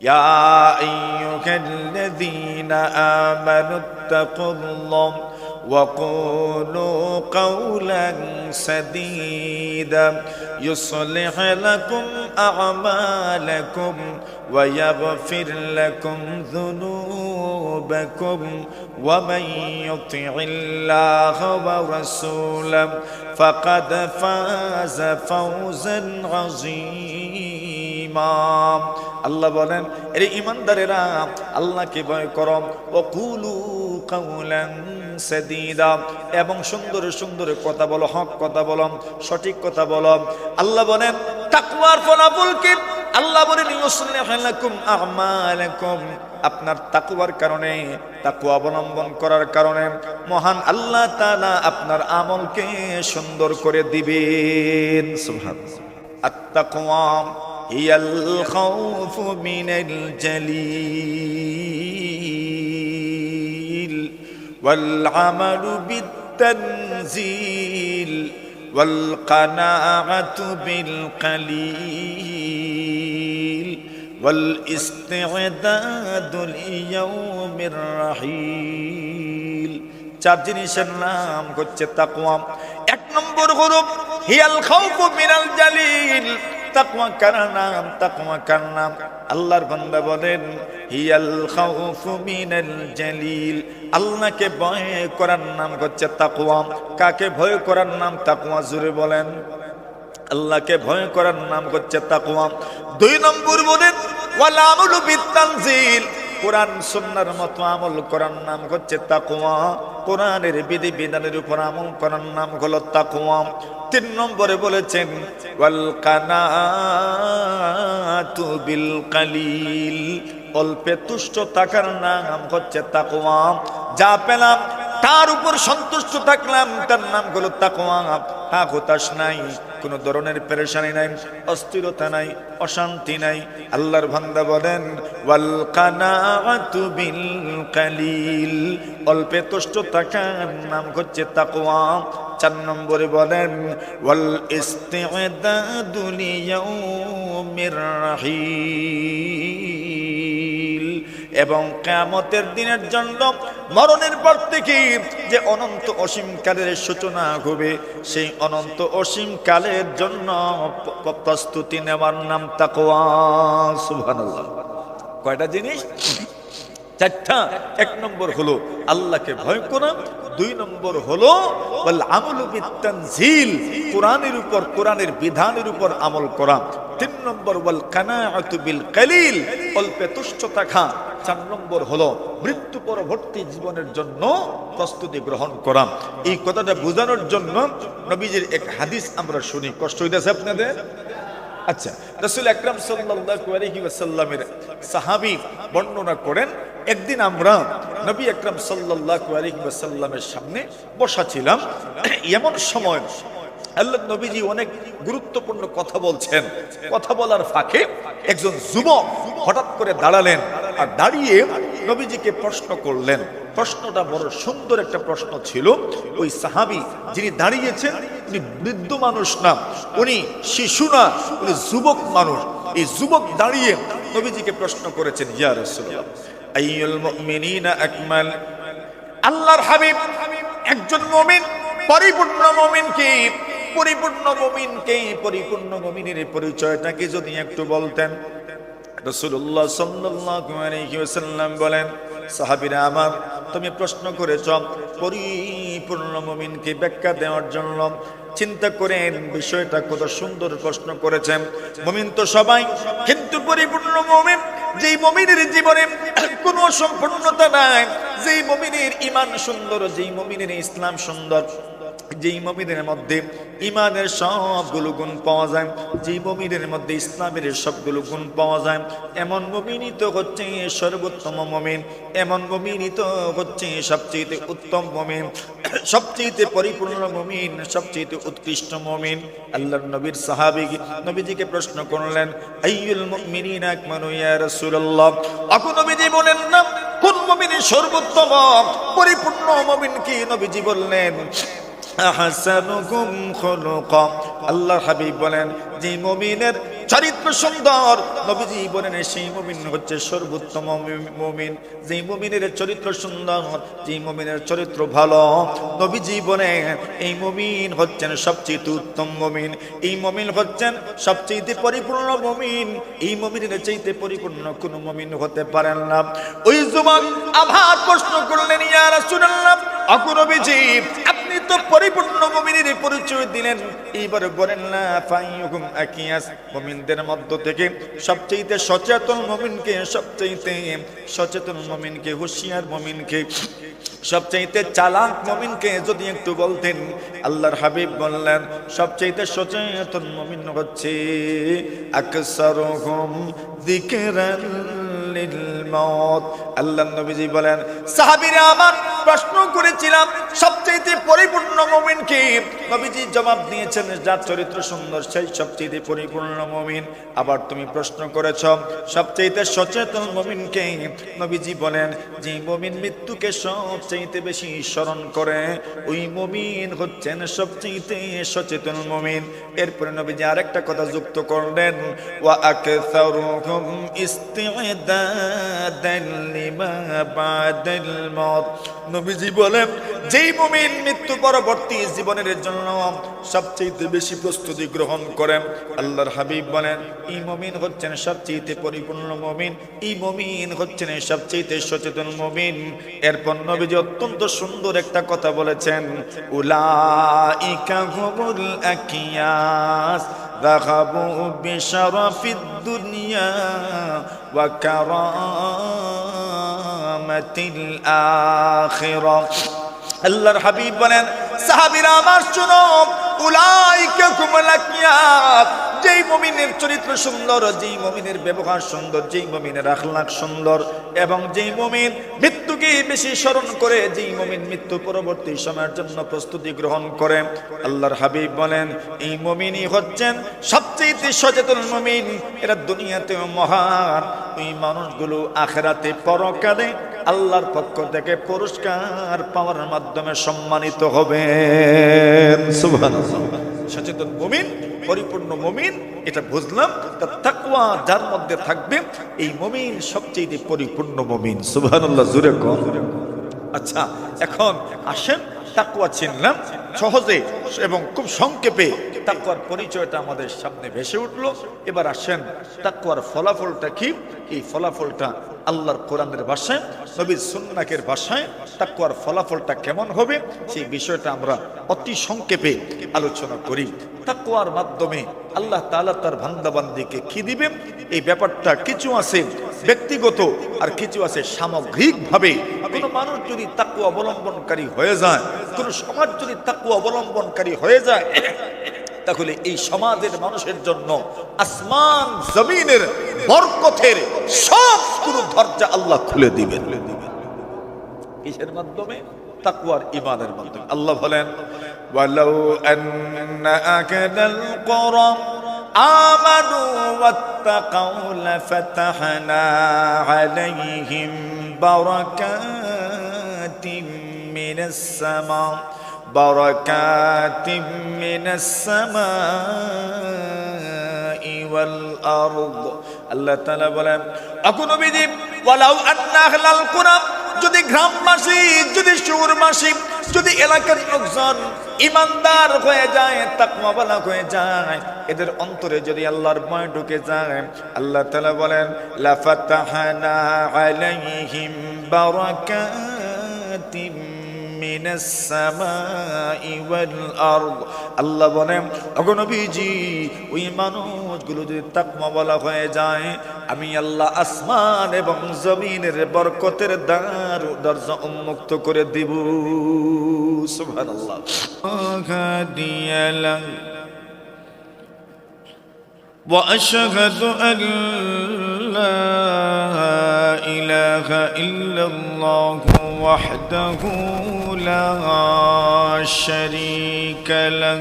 ইয়া আইয়ুহাল্লাযীনা আমানুত্তাকুল্লাহ وقولوا قولا سديدا يصلح لكم أعمالكم ويغفر لكم ذنوبكم ومن يطع الله ورسوله فقد فاز فوزا عظيما আল্লাহ বলেন এরে ঈমানদারেরা আল্লাহকে ভয় করো ওয়াকুলু কাওলান সাদীদা এবং সুন্দর সুন্দর কথা বলো হক কথা বলো সঠিক কথা বলো আল্লাহ বলেন তাকওয়ার ফলাফল কি আল্লাহ বলেন ইউসলিহু লাকুম আ'মালাকুম আপনার তাকওয়ার কারণে তাকওয়া অবলম্বন করার কারণে মহান আল্লাহ তাআলা আপনার আমলকে সুন্দর করে দিবেন সুবহানাল্লাহ আত-তাকওয়া হিয়াল খাউফু মিনাল জালিল ওয়াল আমালু বিত-তানজিল ওয়াল কানাআতু বিল কালিল ওয়াল ইস্তি'দাদু লিয়াউমির রাহিল চার জিনিসের নাম হচ্ছে তাকওয়া এক নম্বর হলো হিয়াল খাউফু মিনাল জালিল তাকওয়া কার নাম আল্লাহর বান্দা বলেন হিয়াল খাউফু মিনাল জালিল আল্লাহকে ভয় করার নাম হচ্ছে তাকওয়া কাকে ভয় করার নাম তাকওয়া জোরে বলেন আল্লাহকে ভয় করার নাম হচ্ছে তাকওয়া দুই নম্বর বলেন ওয়াল আমালু বিত-তানজিল কোরআন সুন্নাহর মতো আমল করার নাম হচ্ছে তাকওয়া কোরআনের বিধি বিধানের উপর আমল করার নাম হলো তাকওয়া তিন নম্বরে বলেছেন ওয়াল কানাআতু বিল কালিল অল্পে তুষ্ট থাকার নাম হচ্ছে তাকওয়া যা পেলাম তার উপর সন্তুষ্ট থাকলাম তার নাম হলো তাকওয়া হতাশ নাই কোনো ধরনের পেরেশানি নাই অস্থিরতা নাই অশান্তি নাই আল্লাহর বান্দা বলেন ওয়াল কানাআতু বিল কালিল অল্পে তুষ্ট থাকার নাম হচ্ছে তাকওয়া চার নম্বরে বলেন ওয়াল ইস্তি'দাদু লিয়াউমির রাহিল এবং কিয়ামতের দিনের জন্য মরণের পর থেকে যে অনন্ত অসীম কালের সূচনা হবে সেই অনন্ত অসীম কালের জন্য প্রস্তুতি নেওয়ার নাম তাকওয়া সুবহানাল্লাহ কয়টা জিনিস চারটা এক নম্বর হলো আল্লাহকে ভয় করা দুই নম্বর হলো ওয়াল আমালু বিত-তানজিল কোরআনের উপর কোরআনের বিধানের উপর আমল করা তিন নম্বর ওয়াল কানাআতু বিল কালিল অল্পে তুষ্ট থাকা চার নম্বর হলো মৃত্যু পরবর্তী জীবনের জন্য প্রস্তুতি গ্রহণ করা এই কথাটা বোঝানোর জন্য নবীজির এক হাদিস আমরা শুনি কষ্ট হইতেছে আপনাদের আচ্ছা রাসূল আকরাম সাল্লাল্লাহু আলাইহি ওয়াসাল্লামের সাহাবী বর্ণনা করেন একদিন আমরা নবী আকরাম সাল্লাল্লাহু আলাইহি ওয়াসাল্লামের সামনে বসা ছিলাম এমন সময় আল্লাহ নবীজি অনেক গুরুত্বপূর্ণ কথা বলছেন কথা বলার ফাঁকে একজন যুবক হঠাৎ করে দাঁড়ালেন আর দাঁড়িয়ে নবীজিকে প্রশ্ন করলেন প্রশ্নটা বড় সুন্দর একটা প্রশ্ন ছিল ওই সাহাবী যিনি দাঁড়িয়েছেন উনি বৃদ্ধ মানুষ না উনি শিশু না উনি যুবক মানুষ এই যুবক দাঁড়িয়ে নবীজিকে প্রশ্ন করেছেন ইয়া রাসূলুল্লাহ আইয়ুল মুমিনিনা আকমাল আল্লাহর হাবিব একজন মুমিন পরিপূর্ণ মুমিনকে পরিপূর্ণ মুমিনের পরিচয়টা কি যদি একটু বলতেন রাসূলুল্লাহ সাল্লাল্লাহু আলাইহি ওয়াসাল্লাম বলেন সাহাবীরা আমার তুমি প্রশ্ন করেছ পরিপূর্ণ মুমিনকে ব্যাখ্যা দেওয়ার জন্য চিন্তা করেন বিষয়টা কত সুন্দর প্রশ্ন করেছেন মুমিন তো সবাই কিন্তু পরিপূর্ণ মুমিন যেই মুমিনের জীবনে কোনো অসম্পূর্ণতা নাই যেই মুমিনের ঈমান সুন্দর যেই মুমিনের ইসলাম সুন্দর যেই মুমিনের মধ্যে ঈমানের সবগুলো গুণ পাওয়া যায় যেই মুমিনের মধ্যে ইসলামের সবগুলো গুণ পাওয়া যায় এমন মুমিনই তো হচ্ছে সর্বোত্তম মুমিন এমন মুমিনই তো হচ্ছে সবচেয়ে উত্তম মুমিন সবচেয়ে পরিপূর্ণ মুমিন সবচেয়ে উৎকৃষ্ট মুমিন আল্লাহর নবীর সাহাবী নবীজিকে প্রশ্ন করলেন আইয়ুল মুমিনিনা আকমালু ইয়া রাসূলুল্লাহ আপনি নবীজি বলেন না কোন মুমিনই সর্বোত্তম পরিপূর্ণ মুমিন কি নবীজি বললেন আহসানুকুম খুলুকা আল্লাহর হাবিব বলেন যে মুমিনের চরিত্র সুন্দর, নবীজি বলেন সেই মুমিন হচ্ছে সর্বোত্তম মুমিন। যেই মুমিনের চরিত্র সুন্দর, যেই মুমিনের চরিত্র ভালো, নবীজি বলেন এই মুমিন হচ্ছেন সবচেয়ে উত্তম মুমিন। এই মুমিন হচ্ছেন সবচেয়ে পরিপূর্ণ মুমিন। এই মুমিনের চাইতে পরিপূর্ণ কোন মুমিন হতে পারেন না। ওই যুবক আবার প্রশ্ন করলেন, ইয়া রাসূলুল্লাহ, ওগো নবীজি, আপনি তো পরিপূর্ণ মুমিনের পরিচয় দিলেন, এইবার বলেন না ফাইয়ুকুম আকিয়াস, মুমিনদের মধ্য থেকে সবচেয়ে সচেতন মুমিনকে, সবচেয়ে সচেতন মুমিনকে, হুঁশিয়ার মুমিনকে, সবচেয়ে চালাক মুমিনকে যদি একটু বলতেন। আল্লাহর হাবিব বললেন সবচেয়ে সচেতন মুমিন হচ্ছে আকসারুহুম যিকরান লিল মাউত। আল্লাহর নবীজি বলেন, সাহাবীরা আমার প্রশ্ন করেছিলাম সবচেয়ে পরিপূর্ণ মুমিন কি? নবীজি জবাব দিয়েছেন যার চরিত্র সুন্দর সেই সবচেয়ে পরিপূর্ণ মুমিন। আবার তুমি প্রশ্ন করেছ সবচেয়ে সচেতন মুমিন কে? নবীজি বলেন যে মুমিন মৃত্যুকে সবচেয়ে বেশি স্মরণ করে ওই মুমিন হচ্ছেন সবচেয়ে সচেতন মুমিন। এরপরে নবীজি আরেকটা কথা যুক্ত করলেন, ওয়া আকসারুহুম ইস্তি'দাদান লিমা বাদাল মাউত। নবীজি বলেন যেই মুমিন মৃত্যু পরবর্তী জীবনের জন্য সবচেয়ে বেশি প্রস্তুতি গ্রহণ করেন, আল্লাহর হাবিব বলেন এই মুমিন হচ্ছেন সবচেয়ে পরিপূর্ণ মুমিন, এই মুমিন হচ্ছেন সবচেয়ে সচেতন মুমিন। এরপর নবীজি অত্যন্ত সুন্দর একটা কথা বলেছেন, উলাইকা হুমুল আকিয়াস যাহাবু বিশরাফিদ দুনিয়া ওয়া কারামাতিল আখিরাহ। আল্লাহর হাবিব বলেন সাহাবীরা আমার শুনো, উলাইকা হুমুল আকিয়াস, যেই মুমিনের চরিত্র সুন্দর, যেই মুমিনের ব্যবহার সুন্দর, যেই মুমিনের আখলাক সুন্দর এবং যেই মুমিন মৃত্যুকে বেশি স্মরণ করে, যেই মুমিন মৃত্যু পরবর্তী সময়ের জন্য প্রস্তুতি গ্রহণ করে, আল্লাহর হাবিব বলেন এই মুমিনই হচ্ছেন সবচেয়ে সচেতন মুমিন। এরা দুনিয়াতেও মহান, এই মানুষগুলো আখিরাতে পরকালে আল্লাহর পক্ষ থেকে পুরস্কার পাওয়ার মাধ্যমে সম্মানিত হবেন। সুবহানাল্লাহ। সচেতন মুমিন, পরিপূর্ণ মুমিন, এটা বুঝলাম। তার তাকওয়া যার মধ্যে থাকবে এই মুমিন সবচেয়ে পরিপূর্ণ মুমিন। সুবহানাল্লাহ, জোরে কোন। আচ্ছা, এখন আসেন তাকওয়া চিনলাম সহজে এবং খুব সংক্ষেপে। তাকওয়ার পরিচয়টা আমাদের সামনে ভেসে উঠলো। এবার আসেন তাকওয়ার ফলাফলটা কি? এই ফলাফলটা আল্লাহর কোরআনের ভাষায়, নবীর সুন্নাহের ভাষায় তাকওয়ার ফলাফলটা কেমন হবে সেই বিষয়টা আমরা অতি সংক্ষেপে আলোচনা করি। তাকওয়ার মাধ্যমে আল্লাহ তাআলা তার বান্দাবান্দিকে কি দিবেন এই ব্যাপারটা কিছু আছে ব্যক্তিগত আর কিছু আছে সামগ্রিকভাবে। কোনো মানুষ যদি তাকওয়া অবলম্বনকারী হয়ে যায়, কোনো সমাজ যদি তাকওয়া অবলম্বনকারী হয়ে যায়, তাহলে এই সমাজের মানুষের জন্য আসমান জমিনের বরকতের সবগুলো দরজা আল্লাহ খুলে দিবেন। কিসের মাধ্যমে? তাকওয়ার ঈমানের মাধ্যমে। আল্লাহ বলেন ওয়ালাউ আন্না আকাদাল কুরা আমানু ওয়াত্তাকাউ লাফাতাহনা আলাইহিম বারাকাতিম মিনাস সামা বারাকাতিম মিনাস সামাই ওয়াল আরদ। আল্লাহ তাআলা বলেন ওগো নবীজি, ওয়ালাউ আন্না আহলাল কুরা, যদি গ্রামবাসী, যদি শহরবাসী, যদি এলাকার লোকজন ইমানদার হয়ে যায়, তাকওয়াওয়ালা হয়ে যায়, এদের অন্তরে যদি আল্লাহর ভয় ঢুকে যায়, আল্লাহ তাআলা বলেন লাফাতাহনা আলাইহিম বারাকাতিম মিনাস সামাই ওয়াল আরদ। আল্লাহ বলেন ওগো নবীজি, ওই মানুষগুলো যদি তাকওয়াওয়ালা হয়ে যায়, আমি আল্লাহ আসমান এবং জমিনের বরকতের দরজা উন্মুক্ত করে দিব। সুবহানাল্লাহ। وأشهد أن لا إله إلا الله وحده لا شريك له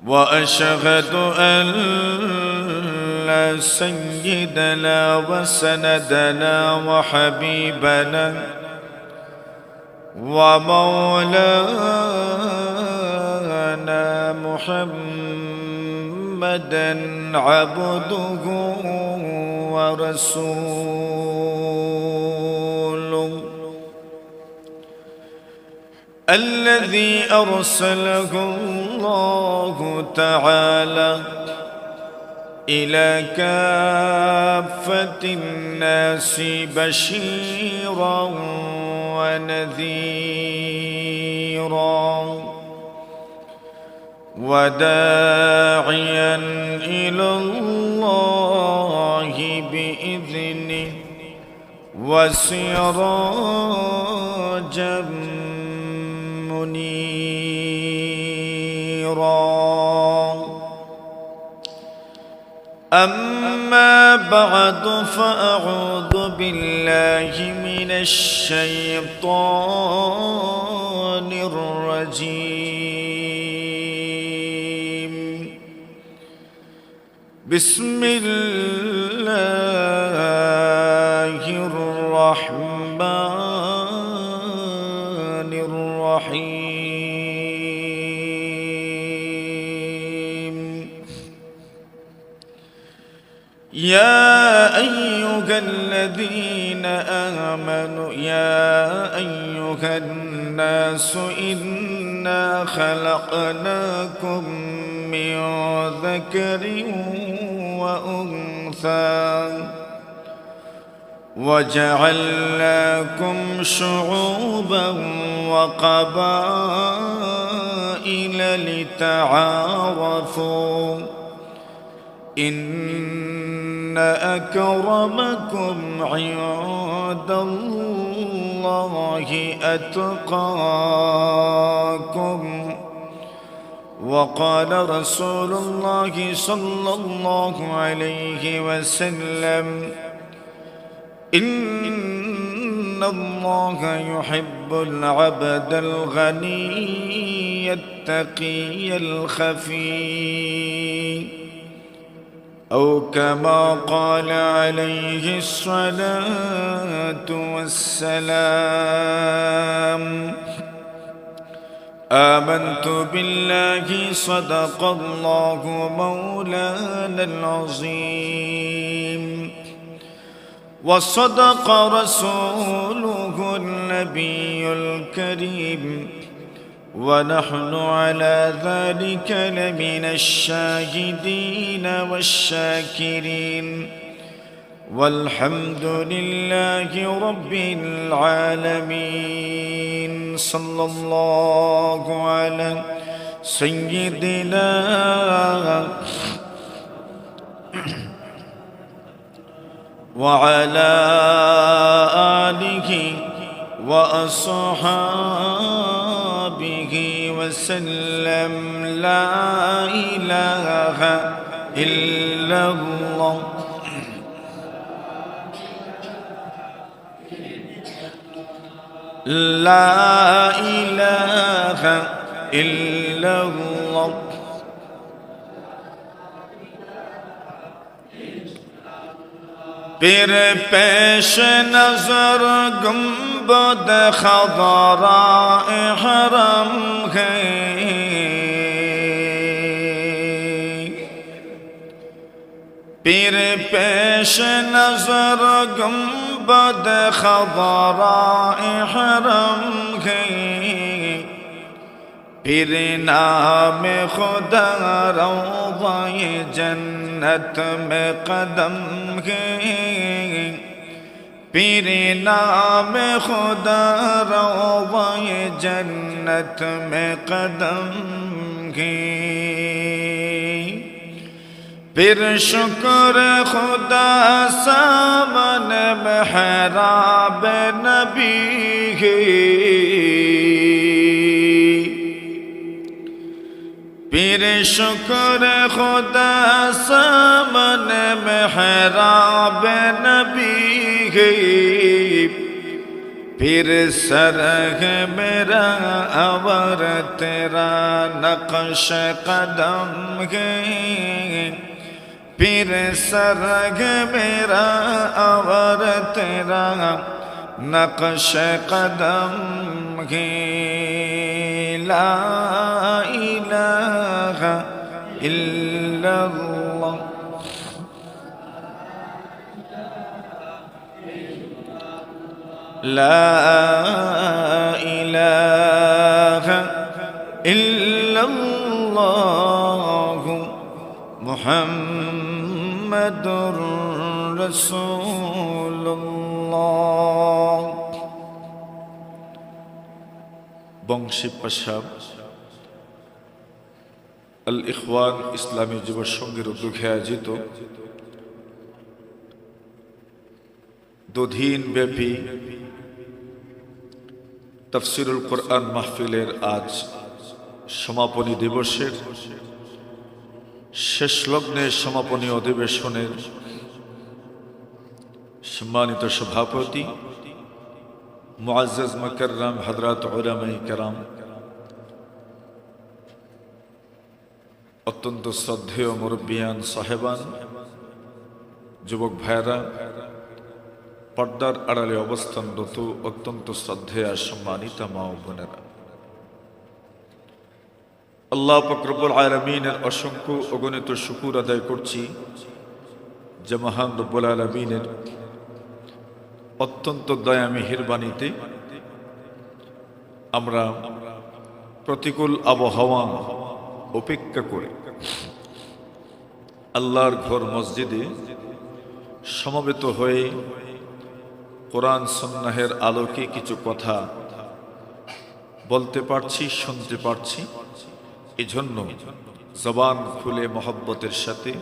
وأشهد أن سيدنا وسندنا وحبيبنا ومولانا محمد محمدا عبده ورسوله الذي أرسله الله تعالى إلى كافة الناس بشيرا ونذيرا وداعيا إلى الله بإذنه وسراجا منيرا أما بعد فأعوذ بالله من الشيطان الرجيم بسم الله الرحمن الرحيم يا أيها الذين آمنوا يا أيها الناس إنا خلقناكم من ذكر وأنثى وجعلناكم شعوبا وقبائل لتعارفوا إن أكرمكم عند الله أتقاكم وقال رسول الله صلى الله عليه وسلم إن الله يحب العبد الغني التقي الخفي أو كما قال عليه الصلاة والسلام آمنت بالله صدق الله مولانا العظيم وصدق رسوله النبي الكريم ونحن على ذلك لمن الشاهدين والشاكرين والحمد لله رب العالمين صلى الله على سيدنا وعلى آله وأصحابه وسلم لا إله إلا الله لا إله إلا الله پھر پیش نظر گنبد خضراء حرم ہے پھر پیش نظر گنبد خضراء حرم ہے پھر نام خدا روضہ جنت میں قدم ہے پھر نام خدا روضہ جنت میں قدم ہے پھر شکر خدا سامنے محراب نبی ہے پھر شکر خدا سامنے محراب نبی ہے پھر سر ہے میرا اور تیرا نقش قدم ہے پھر سر ہے میرا اور تیرا نقش قدم ہے لا إله إلا إلا الله لا إله إلا الله محمد رسول الله বংশী পাশাব আল ইখওয়ান ইসলামী যুব সংঘের উদ্যোগে আয়োজিত দুদিন ব্যাপী তাফসিরুল কোরআন মাহফিলের আজ সমাপনী দিবসের শেষ লগ্নে সমাপনী অধিবেশনের সম্মানিত সভাপতি মুআজ্জাজ মুকাররম হযরত উলামায়ে কেরাম, অত্যন্ত শ্রদ্ধেয় মুরব্বিয়ান সাহেবান, যুবক ভাইরা, পর্দার আড়ালে অবস্থানরত অত্যন্ত শ্রদ্ধেয় সম্মানিতা মা ও বোনেরা, আল্লাহ পাক রব্বুল আলামিনের অসংখ্য অগণিত শুকর আদায় করছি যে মহান রব্বুল আলামিনের অত্যন্ত দয়া মেহেরবানিতে আমরা প্রতিকূল আবহাওয়া উপেক্ষা করে আল্লাহর ঘর মসজিদে সমবেত হয়ে কোরআন সুন্নাহের আলোকে কিছু কথা বলতে পারছি, শুনতে পারছি। এজন্য জবান খুলে মহব্বতের সাথে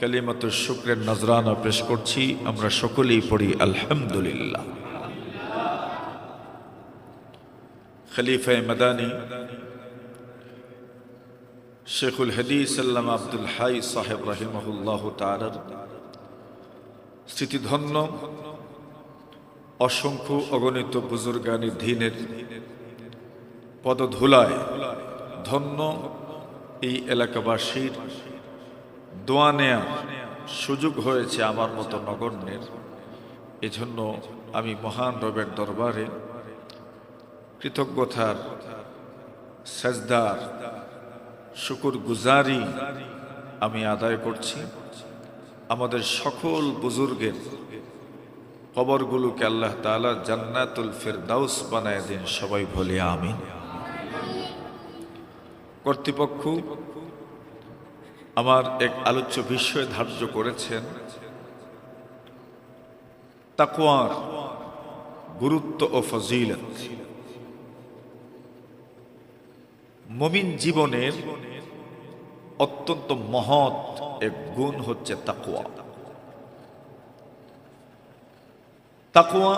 কালিমাতুশ শুকরের নজরানা পেশ করছি। আমরা সকলেই পড়ি আলহামদুলিল্লাহ। খলিফায়ে মাদানী শেখুল হাদিস আল্লামা আব্দুল হাই সাহেব রাহিমাহুল্লাহু তাআলার স্মৃতিধন্য অসংখ্য অগণিত বুজুর্গানি দ্বীনের পদধূলায় ধন্য এই এলাকাবাসীর দোয়া নেয়ার সুযোগ হয়েছে আমার মতো নগণ্যের। এজন্য আমি মহান রবের দরবারে কৃতজ্ঞতার সেজদার শুকর গুজারি আমি আদায় করছি। আমাদের সকল বুজুর্গের কবরগুলোকে আল্লাহ তাআলা জান্নাতুল ফিরদাউস বানায় দেন, সবাই বলি আমিন। কর্তৃপক্ষ আমার এক আলোচ্য বিষয় ধার্য করেছেন, তাকওয়ার গুরুত্ব ও ফজিলত। মুমিন জীবনের অত্যন্ত মহৎ এক গুণ হচ্ছে তাকওয়া। তাকওয়া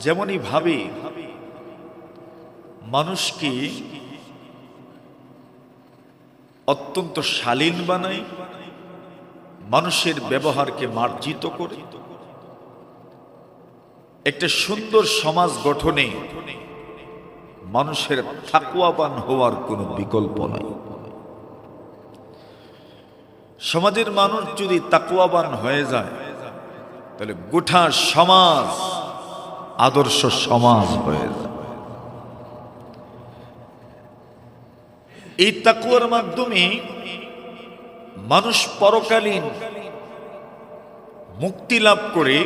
যেমনই ভাবে মানুষকে অত্যন্ত শালীন বানায়, মানুষের ব্যবহারকে মার্জিত করে, একটা সুন্দর সমাজ গঠনে মানুষের তাকওয়াবান হওয়ার কোনো বিকল্প নাই। সমাজের মানুষ যদি তাকওয়াবান হয়ে যায় তাহলে গোটা সমাজ আদর্শ সমাজ হয়ে যায়। এই তাকওয়ার মাধ্যমে মানুষ পরকালীন মুক্তি লাভ করে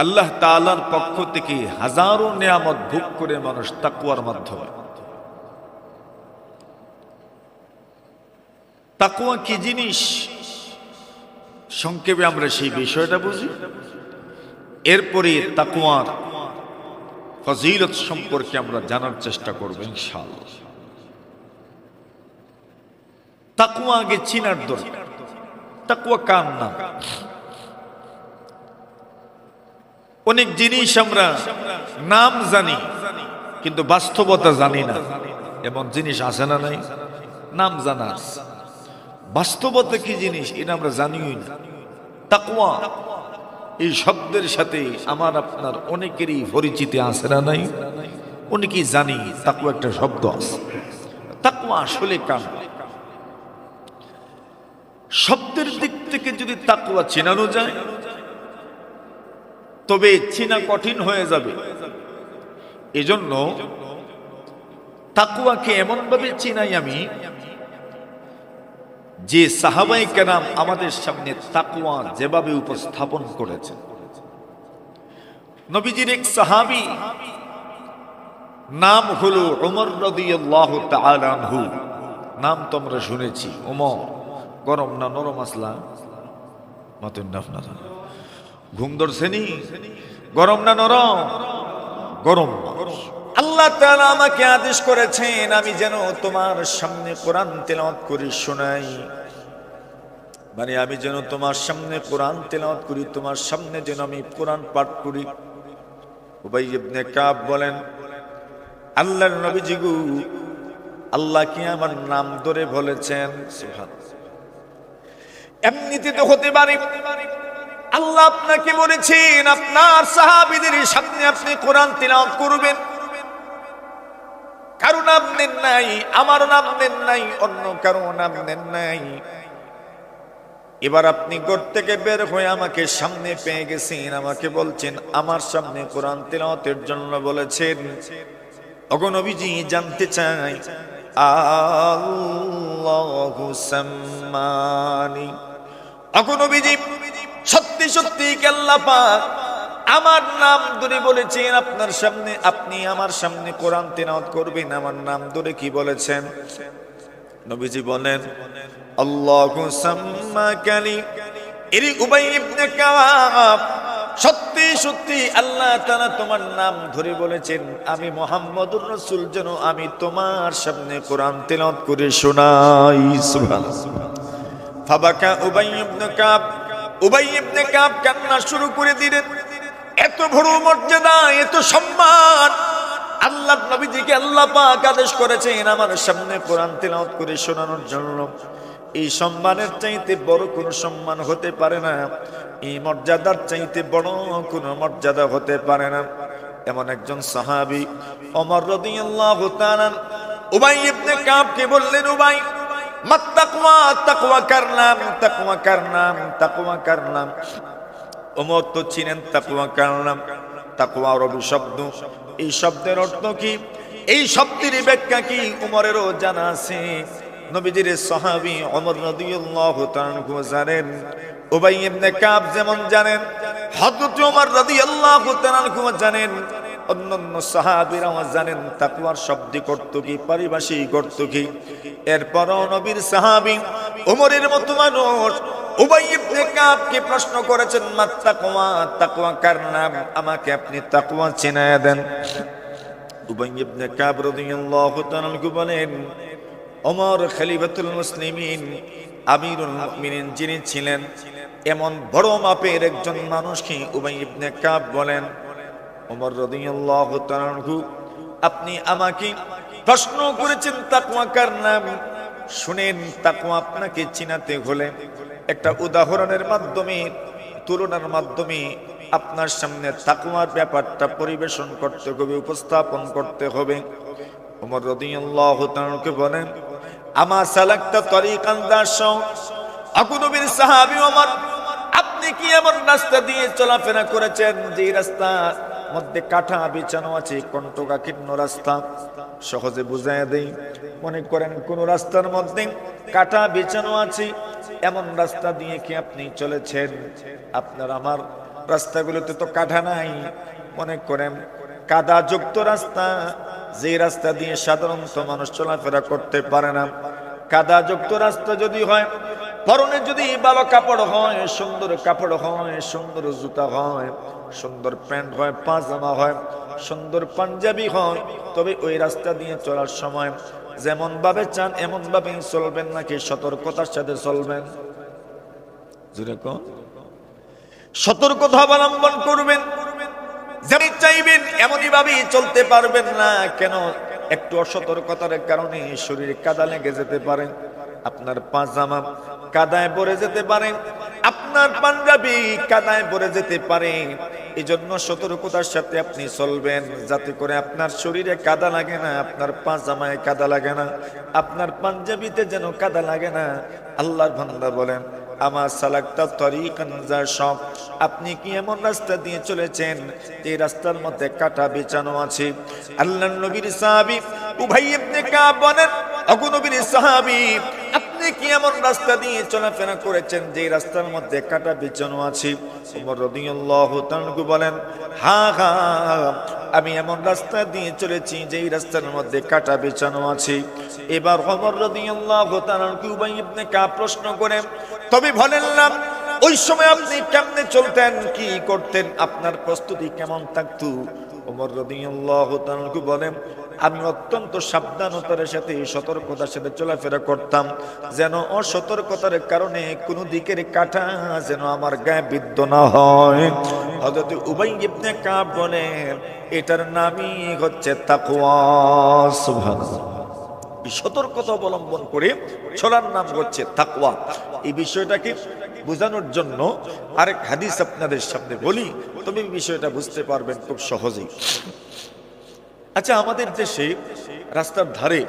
আল্লাহ তাআলার পক্ষ থেকে হাজারো নিয়ামত ভোগ করে মানুষ তাকওয়ার মাধ্যমে। তাকওয়া কি জিনিস সংক্ষেপে আমরা সেই বিষয়টা বুঝি, এরপরে তাকওয়ার ফজিলত সম্পর্কে আমরা জানার চেষ্টা করব ইনশাআল্লাহ। তাকওয়া আগে চিনার দরকার। তাকওয়া কার নাম? অনেক জিনিস আমরা নাম জানি কিন্তু বাস্তবতা জানি না, এমন জিনিস আছে না নাই? নাম জানা আছে, বাস্তবতা কি জিনিস এটা আমরা জানিই না। তাকওয়া এই শব্দের সাথে আমার আপনার অনেকেরই পরিচিতি আছে না নাই? অনেকেই জানি তাকওয়া একটা শব্দ আছে। তাকওয়া আসলে কার? শব্দের দিক থেকে যদি তাকওয়া চেনানো যায় তবে চেনা কঠিন হয়ে যাবে। এজন্য তাকওয়াকে এমন ভাবে চিনাই আমি যে সাহাবাই কেরাম আমাদের সামনে তাকওয়া যেভাবে উপস্থাপন করেছেন। নবীজির এক সাহাবী নাম হলো উমর রাদিয়াল্লাহু তাআলা আনহু। নাম তো আমরা শুনেছি, উমর। গরম না নরম আসলা মাতুন না আপনারা ঘুম ধরছেনি? গরম না নরম? গরম। আল্লাহ তাআলা আমাকে আদেশ করেছেন আমি যেন তোমার সামনে কোরআন তেলাওয়াত করি শোনাই, মানে আমি যেন তোমার সামনে কোরআন তেলাওয়াত করি, তোমার সামনে যেন আমি কোরআন পাঠ করি। উবাই ইবনে কাব বলেন, আল্লাহর নবীজি গো, আল্লাহ কি আমার নাম ধরে বলেছেন? সুবহানাল্লাহ। এমনিতে তো হতে পারে আল্লাহ আপনাকে বলেছেন আপনার সাহাবীদের সামনে আপনি কোরআন তেলাওয়াত করবেন, কারো নাম নেন নাই, আমার নাম নেন নাই, অন্য কারো নাম নেন নাই। এবার আপনি ঘর থেকে বের হয়ে আমাকে সামনে পেয়ে গেছেন, আমাকে বলছেন আমার সামনে কোরআন তেলাওয়াতের জন্য বলেছেন। ওগো নবীজি জানতে চাই আল্লাহু সাম্মানি, ওগো নবীজি সত্যি সত্যি কি আল্লাহ পাক আমার নাম ধরে বলেছেন আপনার সামনে আপনি আমার সামনে কোরআন তেলাওয়াত করবেন? আমার নাম ধরে কি বলেছেন? নবীজি বলেন আল্লাহু সাম্মাকানি। এরি উবাই ইবনে কাব, সত্যি সত্যি আল্লাহ তাআলা তোমার নাম ধরে বলেছেন আমি মুহাম্মদুর রাসূল যেন আমি তোমার সামনে কোরআন তেলাওয়াত করে শোনাই। সুবহানাল্লাহ। ফাবাকা উবাই ইবনে কাব, উবাই ইবনে কাব কান্না শুরু করে দিলেন। এত বড় মর্যাদা, এত সম্মান, আল্লাহ নবীজিকে আল্লাহ পাক আদেশ করেছেন আমার সামনে কোরআন তেলাওয়াত করে শোনানোর জন্য। এই সম্মানের চাইতে বড় কোনো সম্মান হতে পারে না, এই মর্যাদার চাইতে বড় কোনো মর্যাদা হতে পারে না। এমন একজন সাহাবী ওমর রাদিয়াল্লাহু তাআলা উবাই ইবনে কাবকে বললেন, উবাই মাত্তাকওয়া, তাকওয়া কার নাম, তাকওয়া কার নাম, তাকওয়া কার নাম? ওমর তো চিনেন তাকওয়া কার নাম। তাকওয়া আরবি শব্দ, এই শব্দের অর্থ কি, এই শব্দের ব্যাখ্যা কি উমরেরও জানা আছে। নবীজির সাহাবী ওমর রাদিয়াল্লাহু তাআলা জানেন, উবাই ইবনে কাব যেমন জানেন, হযরত ওমর রাদিয়াল্লাহু তাআলা জানেন, অন্যান্য সাহাবীরাও জানেন তাকওয়ার শাব্দিক অর্থ কি, পারিভাষিক অর্থ কি। এরপরও নবীর সাহাবী ওমরের মতো মানুষ উবাই ইবনে কাবকে প্রশ্ন করেছেন মাত্তাকওয়া, তাকওয়া কার নাম, আমাকে আপনি তাকওয়া চিনায়া দেন। উবাই ইবনে কাব রাদিয়াল্লাহু তাআলা বলেন, ওমর খলিফাতুল মুসলিমিন, আমিরুল মুমিনিন যিনি ছিলেন, এমন বড় মাপের একজন মানুষকে উবাই ইবনে কাব বলেন, ওমর রাদিয়াল্লাহু তাআলা আপনি আমাকে প্রশ্ন করেছেন তাকওয়া কার নাম। শুনেন, তাকওয়া আপনাকে চিনাতে হলে একটা উদাহরণের মাধ্যমে, তুলনার মাধ্যমে আপনার সামনে তাকওয়ার ব্যাপারটা পরিবেশন করতে হবে, উপস্থাপন করতে হবে। ওমর রাদিয়াল্লাহু তাআলা বলেন, আমা সালাকতা তরিকান দাশা, আবু নবীর সাহাবী ওমর, আপনি কি এমন রাস্তা দিয়ে চলাফেরা করেছেন যে রাস্তা মধ্যে কাঁটা বিছানো আছে, কণ্টকাকীর্ণ রাস্তা? সহজে বুঝাইয়া দেই, মনে করেন কোন রাস্তার মধ্যে কাঁটা বিছানো আছে, এমন রাস্তা দিয়ে কি আপনি চলেছেন? আপনার আমার রাস্তাগুলোতে তো কাঁটা নাই, মনে করেন কাদা যুক্ত রাস্তা, যে রাস্তা দিয়ে সাধারণত মানুষ চলাফেরা করতে পারে না। কাদা যুক্ত রাস্তা যদি হয়, পরনে যদি ভালো কাপড় হয়, সুন্দর কাপড় হয়, সুন্দর জুতা হয়, সুন্দর প্যান্ট হয়, পাজামা হয়, সুন্দর পাঞ্জাবি হয়, তবে ওই রাস্তা দিয়ে চলার সময় যেমন ভাবে চান এমন ভাবে চলবেন নাকি সতর্কতার সাথে চলবেন? সতর্কতা অবলম্বন করবেন, যেমন চাইবেন এমনই ভাবে চলতে পারবেন না। কেন? একটু অসতর্কতার কারণে শরীরে কাদা লেগে যেতে পারে, আপনার পাজামা কাদায় ভরে যেতে পারে, আপনার পাঞ্জাবি কাদায় ভরে যেতে পারে। এই জন্য সতর্কতার সাথে আপনি চলবেন, যাতে করে আপনার শরীরে কাদা লাগে না, আপনার পাজামায় কাদা লাগে না, আপনার পাঞ্জাবিতে যেন কাদা লাগে না। আল্লাহর বান্দা বলেন, আমার সালাকতা তরিকান যাশা, আপনি কি এমন রাস্তা দিয়ে চলেছেন যে রাস্তার মধ্যে কাঁটা বিছানো আছে? আল্লাহর নবীর সাহাবী উবাই ইবনে কাব বলেন, ওগো নবীর সাহাবী, আপনি আপনি কি এমন রাস্তা দিয়ে চলাফেরা করেছেন যে রাস্তার মধ্যে কাঁটা বিছানো আছে? ওমর রাদিয়াল্লাহু তাআলা বলেন, হ্যাঁ হ্যাঁ, আমি এমন রাস্তা দিয়ে চলেছি যেই রাস্তার মধ্যে কাঁটা বিছানো আছে। এবার ওমর রাদিয়াল্লাহু তাআলা উবাই ইবনে কাব প্রশ্ন করে, তবে বলেন না ওই সময় আপনি কেমনে চলতেন, কি করতেন, আপনার প্রস্তুতি কেমন থাকতো? ওমর রাদিয়াল্লাহু তাআলা বলেন, আমি অত্যন্ত সাবধানতার সাথে সতর্কতার সাথে চলাফেরা করতাম, যেন অসতর্কতার কারণে কোনো দিকের কাঁটা যেন আমার গায়ে বিদ্ধ না হয়। হযরত উবাই ইবনে কাব বলেন, এটার নামই হচ্ছে তাকওয়া। সুবহানাল্লাহ। সতর্কতা অবলম্বন করে চলার নাম হচ্ছে তাকওয়া। এই বিষয়টাকে বোঝানোর জন্য আরেক হাদিস আপনাদের সামনে বলি, তবে বিষয়টা বুঝতে পারবেন খুব সহজেই। আচ্ছা, আমাদের দেশে রাস্তার ধারে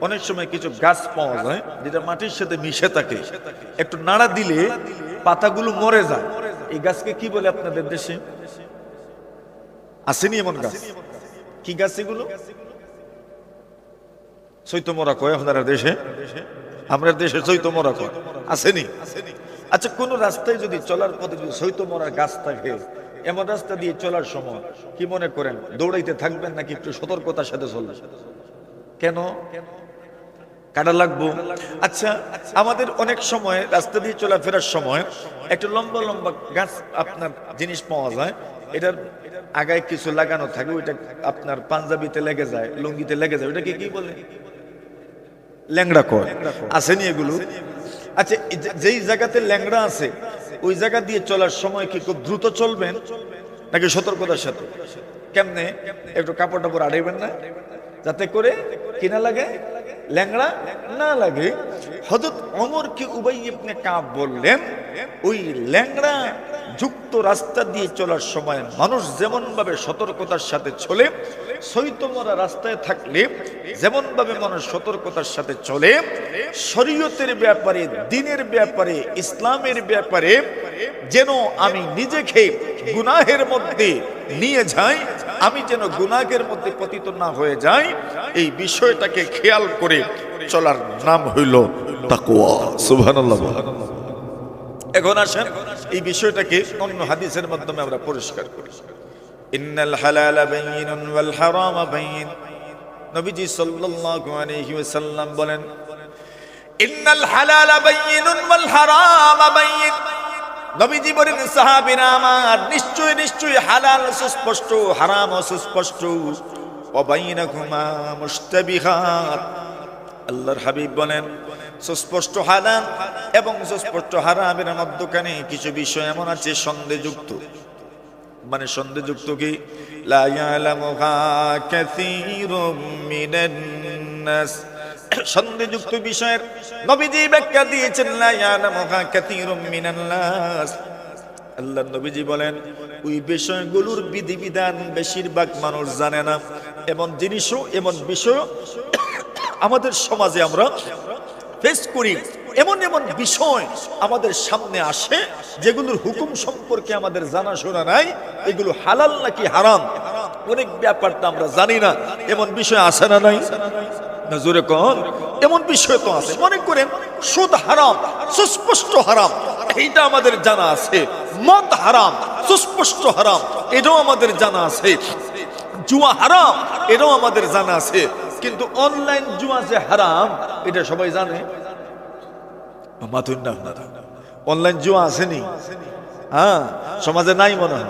অনেক সময় কিছু গাছ পাওয়া যায় যেটা মাটির সাথে মিশে থাকে, একটু নাড়া দিলে পাতাগুলো মরে যায়। এই গাছকে কি বলে আপনাদের দেশে? আসেনি এমন গাছ? কি গাছ এগুলো? চৈতমরা কয় আপনার দেশে, আমরা দেশে চৈতমরা কয়, আসেনি? আচ্ছা, কোন রাস্তায় যদি চলার পথে যদি চৈতমরার গাছ থাকে, এমন রাস্তা দিয়ে চলার সময় কি মনে করেন, দৌড়াইতে থাকবেন নাকি একটু সতর্কতার সাথে চলবেন? কেন? কাটা লাগবো? আচ্ছা, আমাদের অনেক সময় রাস্তা দিয়ে চলাফেরার সময় একটা লম্বা লম্বা গাছ আপনার জিনিস পাওয়া যায়, এটার আগায় কিছু লাগানো থাকে, ওইটা আপনার পাঞ্জাবিতে লেগে যায়, লুঙ্গিতে লেগে যায়, ওইটাকে কি বলে? ল্যাংড়া কয়। আসেনি এগুলো? আচ্ছা, যেই জায়গাতে ল্যাংড়া আছে ওই জায়গা দিয়ে চলার সময় কি খুব দ্রুত চলবেন নাকি সতর্কতার সাথে? কেমনে? একটু কাপড় টাপড় আড়াইবেন না, যাতে করে কি না লাগে, ল্যাংড়া না লাগে। হযরত ওমর কি উবাই ইবনে কাব বললেন, ওই ল্যাংড়া যুক্ত রাস্তা দিয়ে চলার সময় মানুষ যেমন ভাবে সতর্কতার সাথে চলে, চৈতমরা রাস্তায় থাকলে যেমন ভাবে মানুষ সতর্কতার সাথে চলে, শরীয়তের ব্যাপারে, দ্বীনের ব্যাপারে, ইসলামের ব্যাপারে যেন আমি নিজেকে গুনাহের মধ্যে নিয়ে যাই, আমি যেন গুনাহের মধ্যে পতিত না হয়ে যাই, এই বিষয়টাকে খেয়াল করে চলার নাম হইল তাকওয়া। সুবহানাল্লাহ। এখন আসেন এই বিষয়টাকে অন্য হাদিসের মাধ্যমে আমরা পরিষ্কার করি। ইন্নাল হালালা বাইয়িনুন ওয়াল হারামা বাইয়িন। নবীজি সাল্লাল্লাহু আলাইহি ওয়াসাল্লাম বলেন, ইন্নাল হালালা বাইয়িনুন ওয়াল হারামা বাইয়িন। নবীজি বলেন, সাহাবীরা আমার, নিশ্চয় নিশ্চয় হালাল সুস্পষ্ট, হারাম সুস্পষ্ট, ওয়া বাইনাকুমা মুশতাবিহাত। আল্লাহর হাবিব বলেন, সুস্পষ্ট হালাল এবং সুস্পষ্ট হারামের মধ্যখানে কিছু বিষয় এমন আছে সন্দেহযুক্ত। মানে সন্দেহযুক্ত কি? লা ইয়ালামুহা কাসীরুম মিনান নাস। সন্দেহযুক্ত বিষয়ের নবীজি ব্যাখ্যা দিয়েছেন, লা ইয়ালামুহা কাসীরুম মিনান নাস। আল্লাহর নবীজি বলেন, ওই বিষয়গুলোর বিধিবিধান বেশিরভাগ মানুষ জানে না। এমন জিনিসও, এমন বিষয় আমাদের সমাজে আমরা ফেস করি, এমন এমন বিষয় আমাদের সামনে আসে যেগুলোর হুকুম সম্পর্কে আমাদের জানাশোনা নাই, এগুলো হালাল নাকি হারাম অনেক ব্যাপারটা আমরা জানি না। এমন বিষয় আছে না নাই? না জোরে কোন? এমন বিষয় তো আছে। মনে করেন সুদ হারাম, সুস্পষ্ট হারাম, এইটা আমাদের জানা আছে। মদ হারাম, সুস্পষ্ট হারাম, এটাও আমাদের জানা আছে। জুয়া হারাম, এটাও আমাদের জানা আছে। কিন্তু অনলাইন জুয়া যে হারাম এটা সবাই জানে? মাথুন না আপনারা, অনলাইন জুয়া আসেনি? হ্যাঁ, সমাজে নাই মনে হয়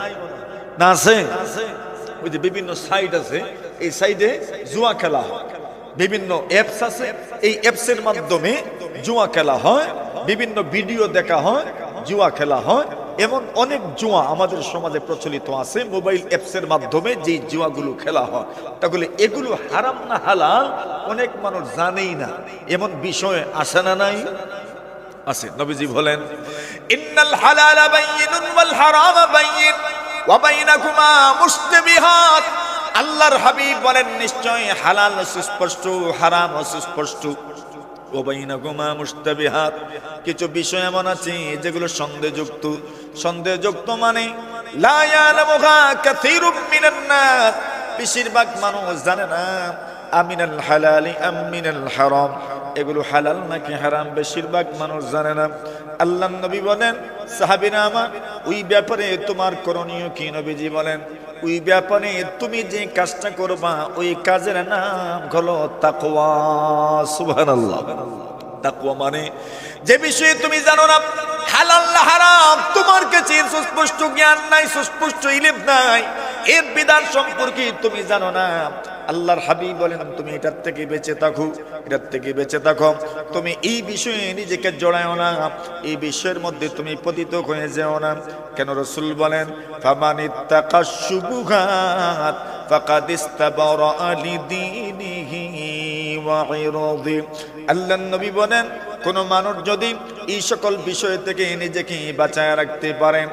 না? আছে। ওই যে বিভিন্ন সাইট আছে, এই সাইটে জুয়া খেলা হয়, বিভিন্ন অ্যাপস আছে, এই অ্যাপসের মাধ্যমে জুয়া খেলা হয়, বিভিন্ন ভিডিও দেখা হয়, জুয়া খেলা হয়। এমন অনেক জুয়া আমাদের সমাজে প্রচলিত আছে, মোবাইল অ্যাপসের মাধ্যমে যে জুয়াগুলো খেলা হয়। তাহলে এগুলো হারাম না হালাল অনেক মানুষ জানেই না। এমন বিষয় আসে না নাই? আছে। নবীজি বলেন, ইন্নাল হালালা বাইয়িনুন ওয়াল হারামা বাইয়িন ওয়া বাইনাকুমা মুশতাবিহাত। আল্লাহর হাবিব বলেন, নিশ্চয় হালাল সুস্পষ্ট, হারাম সুস্পষ্ট, ওয়া বাইনাকুমা মুশতাবিহাত। কিছু বিষয় এমন আছে যেগুলো সন্দেহযুক্ত। সন্দেহযুক্ত মানে লা ইয়ালামুহা কাসীরুম মিনান নাস, বেশিরভাগ মানুষ জানে না। আমিনাল হালালি আম মিনাল হারাম, এগুলো হালাল নাকি হারাম বেশিরভাগ মানুষ জানে না। আল্লাহর নবী বলেন, সাহাবীরা আমার, ওই ব্যাপারে তোমার করণীয় কি? নবীজি বলেন, ওই ব্যাপারে তুমি যে কাজটা করবা ওই কাজের নাম হলো তাকওয়া। সুবহানাল্লাহ। তাকওয়া মানে যে বিষয়ে তুমি জানো না হালাল না হারাম, তোমার কাছে সুস্পষ্ট জ্ঞান নাই, সুস্পষ্ট ইলম নাই, এর বিধান সম্পর্কে তুমি জানো না। আল্লাহর হাবিব বলেন, তুমি এটার থেকে বেঁচে থাকো, এটার থেকে বেঁচে থাকো। তুমি এই বিষয়ে নিজেকে জড়ায়ও না, এই বিষয়ের মধ্যে তুমি পতিত হয়ে যেও না। কেন? রাসূল বলেন, ফামানিত্তাকাশ শুবুহাত ফাকাদ ইস্তাবরা লিদীনিহি ওয়া ইরদি। আল্লাহর নবী বলেন, কোন মানুষ যদি এই সকল বিষয় থেকে নিজেকে বাঁচায় রাখতে পারেন,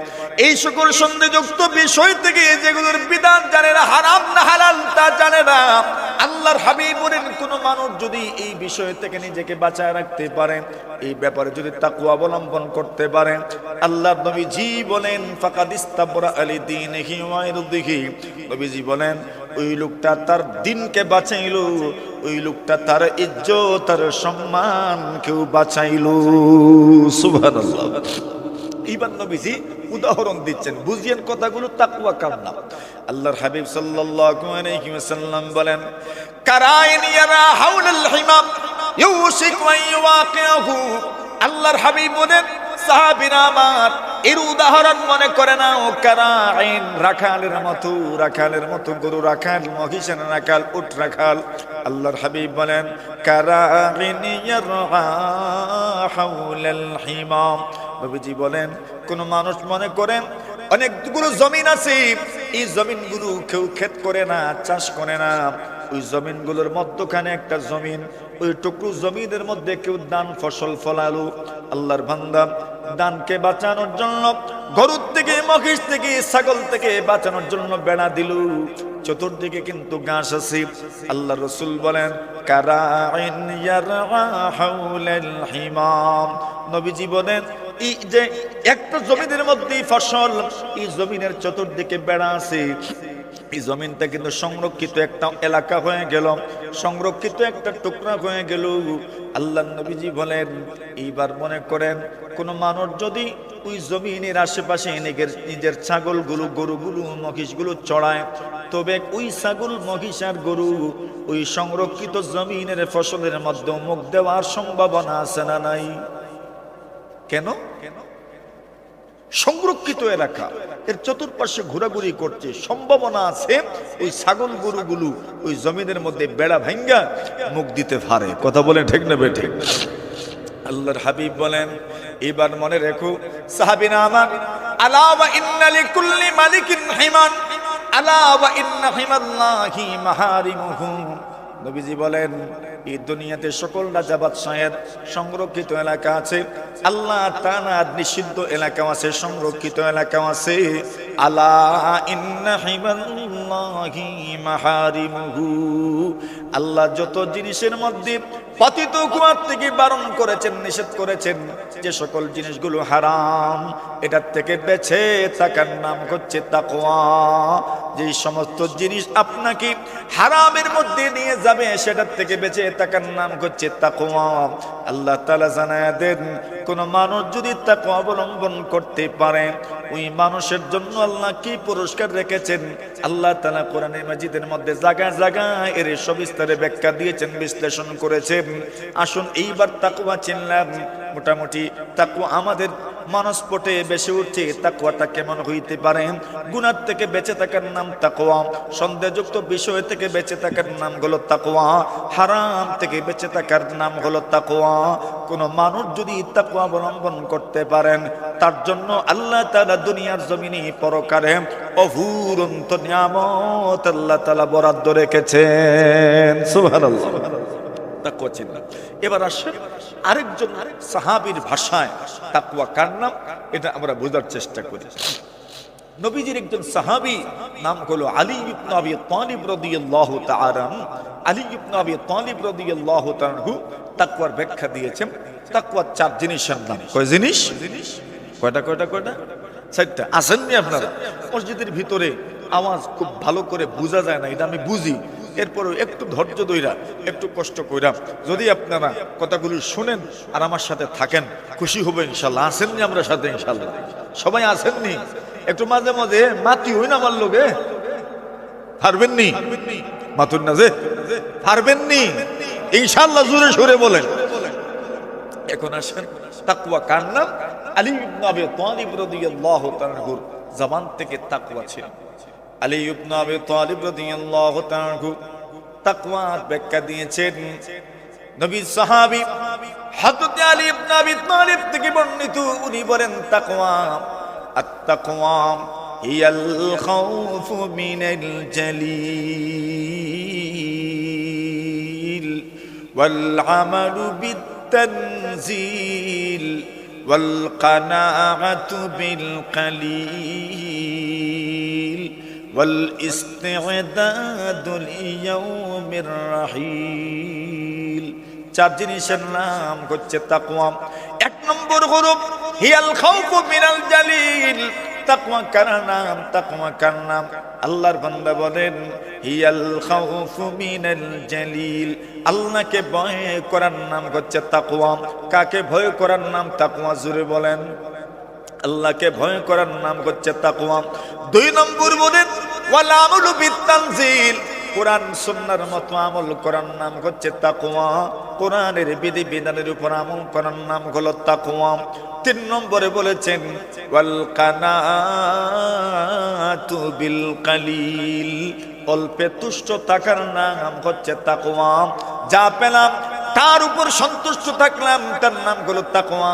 এই সকল সন্দেহযুক্ত বিষয় থেকে যেগুলোর বিধান জানে না, হারাম না হালাল তা জানে না, আল্লাহর হাবিব বলেন, কোন মানুষ যদি এই বিষয় থেকে নিজেকে বাঁচায় রাখতে পারেন, এই ব্যাপারে যদি তাকওয়া অবলম্বন করতে পারেন, আল্লাহর নবীজি বলেন, ফাকাদ ইস্তাবরা লিদীনিহি ওয়া ইরদিহি। নবীজি বলেন, ওই লোকটা তার দিনকে বাঁচাইলো, ওই লোকটা তার ইজ্জত তার সম্মান কেউ বাঁচাইলো। সুবহানাল্লাহ। ইবান নবীজি উদাহরণ দিচ্ছেন, বুঝিয়েন কথাগুলো, তাকওয়া কার নাম। আল্লাহর হাবিব সাল্লাল্লাহু আলাইহি ওয়াসাল্লাম বলেন, কারাইন ইয়ারা হাওলাল হিমাম ইউশিক ওয়া ইওয়াকিহু। আল্লাহর হাবিব বলেন, সাহাবীরা আমার, এর উদাহরণ মনে করে না ও কারাইন, রাখালের মতো, রাখালের মতো গরু রাখাল, মহিষের রাখাল, উট রাখাল। আল্লাহর হাবিব বলেন, কারাইন ইয়ারা হাওলাল হিমাম। নবীজি বলেন, কোন মানুষ মনে করেন অনেকগুলো জমিন আছে, এই জমিনগুলো কেউ ক্ষেত করে না, চাষ করে না, ওই জমিনগুলোর মধ্যখানে একটা জমিন, ওই টুকরো জমিনের মধ্যে কেউ দান ফসল ফলালো। আল্লাহর বান্দা, দানকে বাঁচানোর জন্য, গরুর থেকে, মহিষ থেকে, ছাগল থেকে বাঁচানোর জন্য বেড়া দিল, চতুর্দিকে কিন্তু ঘাস আছে। আল্লাহ রাসূল বলেন, কারাইন ইয়ারা হাওলাল হিমাম। নবীজি বলেন, এই যে একটা জমিনের মধ্যে ফসল, এই জমিনের চতুর্দিকে বেড়া আছে, এই জমিনটা কিন্তু সংরক্ষিত একটা এলাকা হয়ে গেল, সংরক্ষিত একটা টুকরা হয়ে গেল। আল্লাহ নবীজি বলেন, এইবার মনে করেন কোন মানুষ যদি ওই জমিনের আশেপাশে নিজের ছাগলগুলো, গরুগুলো, মহিষগুলো চড়ায়, তবে ওই ছাগল, মহিষ আর গরু ওই সংরক্ষিত জমিনের ফসলের মধ্যে মুখ দেওয়ার সম্ভাবনা আছে না নাই? কেন? সংরক্ষিত এলাকা, এর চতুর্পাশে ঘোরাঘুরি করছে, সম্ভাবনা আছে ওই ছাগল গরুগুলো ওই জমিনের মধ্যে বেড়া ভাঙ্গা মুখ দিতে পারে। কথা বলেন ঠিক না বেঠিক? আল্লাহর হাবিব বলেন, এবার মনে রেখো সাহাবীরা আমার, আলা ওয়া ইন্না লিকুল্লি মালিকিন হিমান, আলা ওয়া ইন্না হিমাল্লাহি মাহারিমুহু। নবীজি বলেন, এই দুনিয়াতে সকল রাজা বাদশাহের সংরক্ষিত এলাকা আছে, আল্লাহ তাআলার নিষিদ্ধ এলাকা আছে, সংরক্ষিত এলাকা আছে। আলা ইন্না হিমাল্লাহি মাহারিমুহু। আল্লাহ যত জিনিসের মধ্যে পতিত হওয়ার থেকে বারণ করেছেন, নিষেধ করেছেন, যে সকল জিনিসগুলো হারাম, এটার থেকে বেঁচে থাকার নাম হচ্ছে তাকওয়া। যে সমস্ত জিনিস আপনাকে হারামের মধ্যে নিয়ে যাবে, সেটার থেকে বেঁচে থাকার নাম হচ্ছে তাকওয়া। আল্লাহ তাআলা জানায় দেন, কোন মানুষ যদি তাকওয়া অবলম্বন করতে পারে, ওই মানুষের জন্য আল্লাহ কি পুরস্কার রেখেছেন। আল্লাহ তাআলা কোরআনে মাজিদের মধ্যে জায়গায় জায়গায় এর সবিস্তারে ব্যাখ্যা দিয়েছেন, বিশ্লেষণ করেছেন। আসুন এইবার তাকওয়া চিনলাম, মোটামুটি তাকওয়া আমাদের মানসপটে বেশি উঠছে। তাকওয়াটা কেমন হইতে পারে? গুনাহ থেকে বেঁচে থাকার নাম তাকওয়া, সন্দেহযুক্ত বিষয় থেকে বেঁচে থাকার নাম হলো তাকওয়া, হারাম থেকে বেঁচে থাকার নাম হলো তাকওয়া। কোন মানুষ যদি তাকওয়া অবলম্বন করতে পারেন, তার জন্য আল্লাহ তাআলা দুনিয়ার জমিনে পরকালে অফুরন্ত নিয়ামত আল্লাহ তাআলা বরাদ্দ রেখেছেন। সুবহানাল্লাহ। তাকওয়া চিনলাম। এবার আসেন আরেকজন সাহাবীর ভাষায় তাকওয়া কার নাম, এটা আমরা বোঝার চেষ্টা করি। নবীজির একজন সাহাবী নাম হলো আলী ইবনে আবি তালিব রাদিয়াল্লাহু তাআলা। আলী ইবনে আবি তালিব রাদিয়াল্লাহু তাআলা তাকওয়ার ব্যাখ্যা দিয়েছেন। তাকওয়া চার জিনিসের নাম। কয় জিনিস? কয়টা? চারটা। আসেননি আপনারা? মসজিদের ভিতরে আওয়াজ খুব ভালো করে বোঝা যায় না, এটা আমি বুঝি। এরপরেও একটু ধৈর্য ধইরা একটু কষ্ট কইরা যদি আপনারা কথাগুলি শুনেন আর আমার সাথে থাকেন খুশি হবো ইনশাল্লাহ। আসেননি আমরা সাথে ইনশাল্লাহ? সবাই আসেননি? একটু মাঝে মাঝে মাতি হই না আমার লোকে, পারবেননি? মাতুন না যে পারবেননি ইনশাল্লাহ, জোরে সোরে বলেন। এখন আসেন তাকওয়া কার নাম? আলী ইবনে আবি তালিব রাদিয়াল্লাহু তাআলা আনহু জবান থেকে তাকওয়া ছিল। আলী ইবনে আবি তালিব রাদিয়াল্লাহু তাআলা আনহু তাকওয়ার ব্যাখ্যা দিয়েছেন। নবী সাহাবী হযরত আলী ইবনে আবি তালিব থেকে বর্ণিত, উনি বলেন তাকওয়া আত-তাকওয়া হিয়াল খাউফু মিনাল জালিল ওয়াল আমালু বিত-তানজিল ওয়াল কানাআতু বিল কালিল ওয়াল ইস্তি'দাদু লিয়াউমির রাহিল। চার জিনিসের নাম হচ্ছে তাকওয়া। এক নম্বর হলো হিয়াল খাউফু মিনাল জালিল। তাকওয়া কার নাম? তাকওয়া কার নাম? আল্লাহর বান্দা বলেন হিয়াল খাউফু মিনাল জালিল। আল্লাহকে ভয় করার নাম হচ্ছে তাকওয়া। কাকে ভয় করার নাম তাকওয়া? জোরে বলেন। আল্লাহকে ভয় করার নাম হচ্ছে তাকওয়া। দুই নম্বর বলেন ওয়াল আমালু বিত-তানজিল। কোরআন সুন্নাহর মতো আমল করার নাম হচ্ছে তাকওয়া। কোরআনের বিধি বিধানের উপর আমল করার নাম হলো তাকওয়া। তিন নম্বরে বলেছেন ওয়াল কানাআতু বিল কালিল। অল্পে তুষ্ট থাকার নাম হচ্ছে তাকওয়া। যা পেলাম তার উপর সন্তুষ্ট থাকলাম, তার নাম হলো তাকওয়া।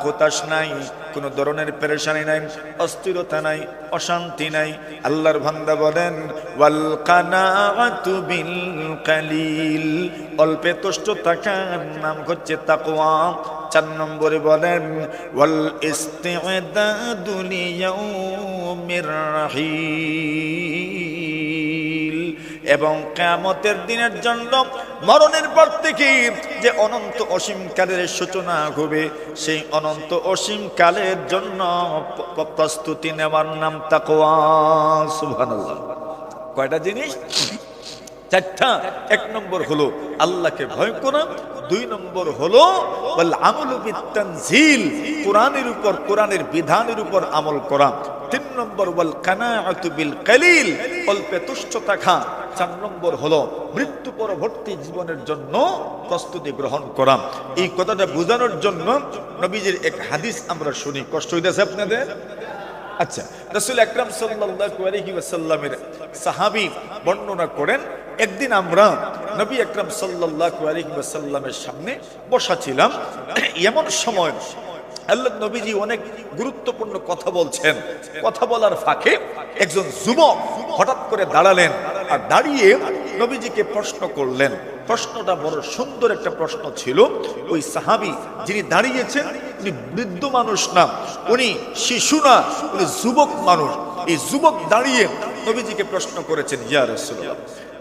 হতাশ নাই, কোন ধরনের পেরেশানি নাই, অস্থিরতা নাই, অশান্তি নাই। আল্লাহর বান্দা বলেন ওয়াল কানাআতু বিল কালিল। অল্পে তুষ্ট থাকার নাম হচ্ছে তাকওয়া। চার নম্বরে বলেন ওয়াল ইস্তি'দাদু লিয়াউমির রাহিল। এবং কিয়ামতের দিনের জন্য মরণের পর থেকে যে অনন্ত অসীম কালের সূচনা হবে, সেই অনন্ত অসীম কালের জন্য প্রস্তুতি নেওয়ার নাম তাকওয়া। সুবহানাল্লাহ। কয়টা জিনিস? চারটা। এক নম্বর হলো আল্লাহকে ভয় করা। দুই নম্বর হলো ওয়াল আমালু বিত-তানজিল, কোরআনের উপর, কোরআনের বিধানের উপর আমল করা। তিন নম্বর ওয়াল কানাআতু বিল কালিল, অল্পে তুষ্ট থাকা। চার নম্বর হলো মৃত্যু পরবর্তী জীবনের জন্য প্রস্তুতি গ্রহণ করা। এই কথাটা বোঝানোর জন্য নবীজির এক হাদিস আমরা শুনি। কষ্ট হইতেছে আপনাদের? আচ্ছা, রাসূল আকরাম সাল্লাল্লাহু আলাইহি ওয়াসাল্লামের সাহাবী বর্ণনা করেন, একদিন আমরা নবী আকরাম সাল্লাল্লাহু আলাইহি ওয়াসাল্লামের সামনে বসা ছিলাম। এমন সময় আল্লাহর নবীজি অনেক গুরুত্বপূর্ণ কথা বলছেন। কথা বলার ফাঁকে একজন যুবক হঠাৎ করে দাঁড়ালেন আর দাঁড়িয়ে নবীজিকে প্রশ্ন করলেন। প্রশ্নটা বড় সুন্দর একটা প্রশ্ন ছিল। ওই সাহাবী যিনি দাঁড়িয়েছেন উনি বৃদ্ধ মানুষ না, উনি শিশু না, উনি যুবক মানুষ। এই যুবক দাঁড়িয়ে নবীজিকে প্রশ্ন করেছেন, ইয়া রাসূলুল্লাহ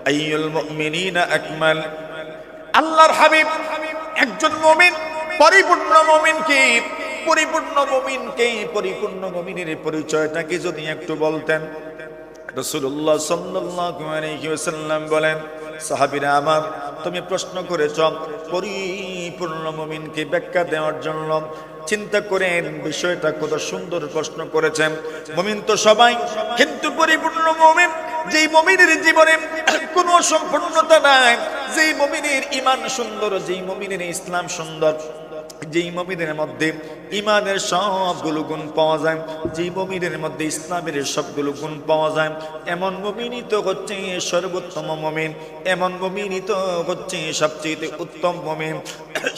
আইয়ুল মুমিনিনা আকমাল। আল্লাহর হাবিব, একজন মুমিন, পরিপূর্ণ মুমিনকে, পরিপূর্ণ মুমিনকে, পরিপূর্ণ মুমিনের পরিচয়টা কি যদি একটু বলতেন। রাসূলুল্লাহ সাল্লাল্লাহু আলাইহি ওয়াসাল্লাম বলেন, সাহাবীরা আমার, তুমি প্রশ্ন করেছ পরিপূর্ণ মুমিনকে ব্যাখ্যা দেওয়ার জন্য। চিন্তা করেন বিষয়টা কত সুন্দর প্রশ্ন করেছেন। মুমিন তো সবাই, কিন্তু পরিপূর্ণ মুমিন যেই মুমিনের জীবনে কোনো অসম্পূর্ণতা নাই, যেই মুমিনের ঈমান সুন্দর, যেই মুমিনের ইসলাম সুন্দর, যেই মুমিনের মধ্যে ঈমানের সবগুলো গুণ পাওয়া যায়, যেই মুমিনের মধ্যে ইসলামের সবগুলো গুণ পাওয়া যায়, এমন মুমিনই তো হচ্ছে সর্বোত্তম মুমিন। এমন মুমিনই তো হচ্ছে সবচেয়ে উত্তম মুমিন,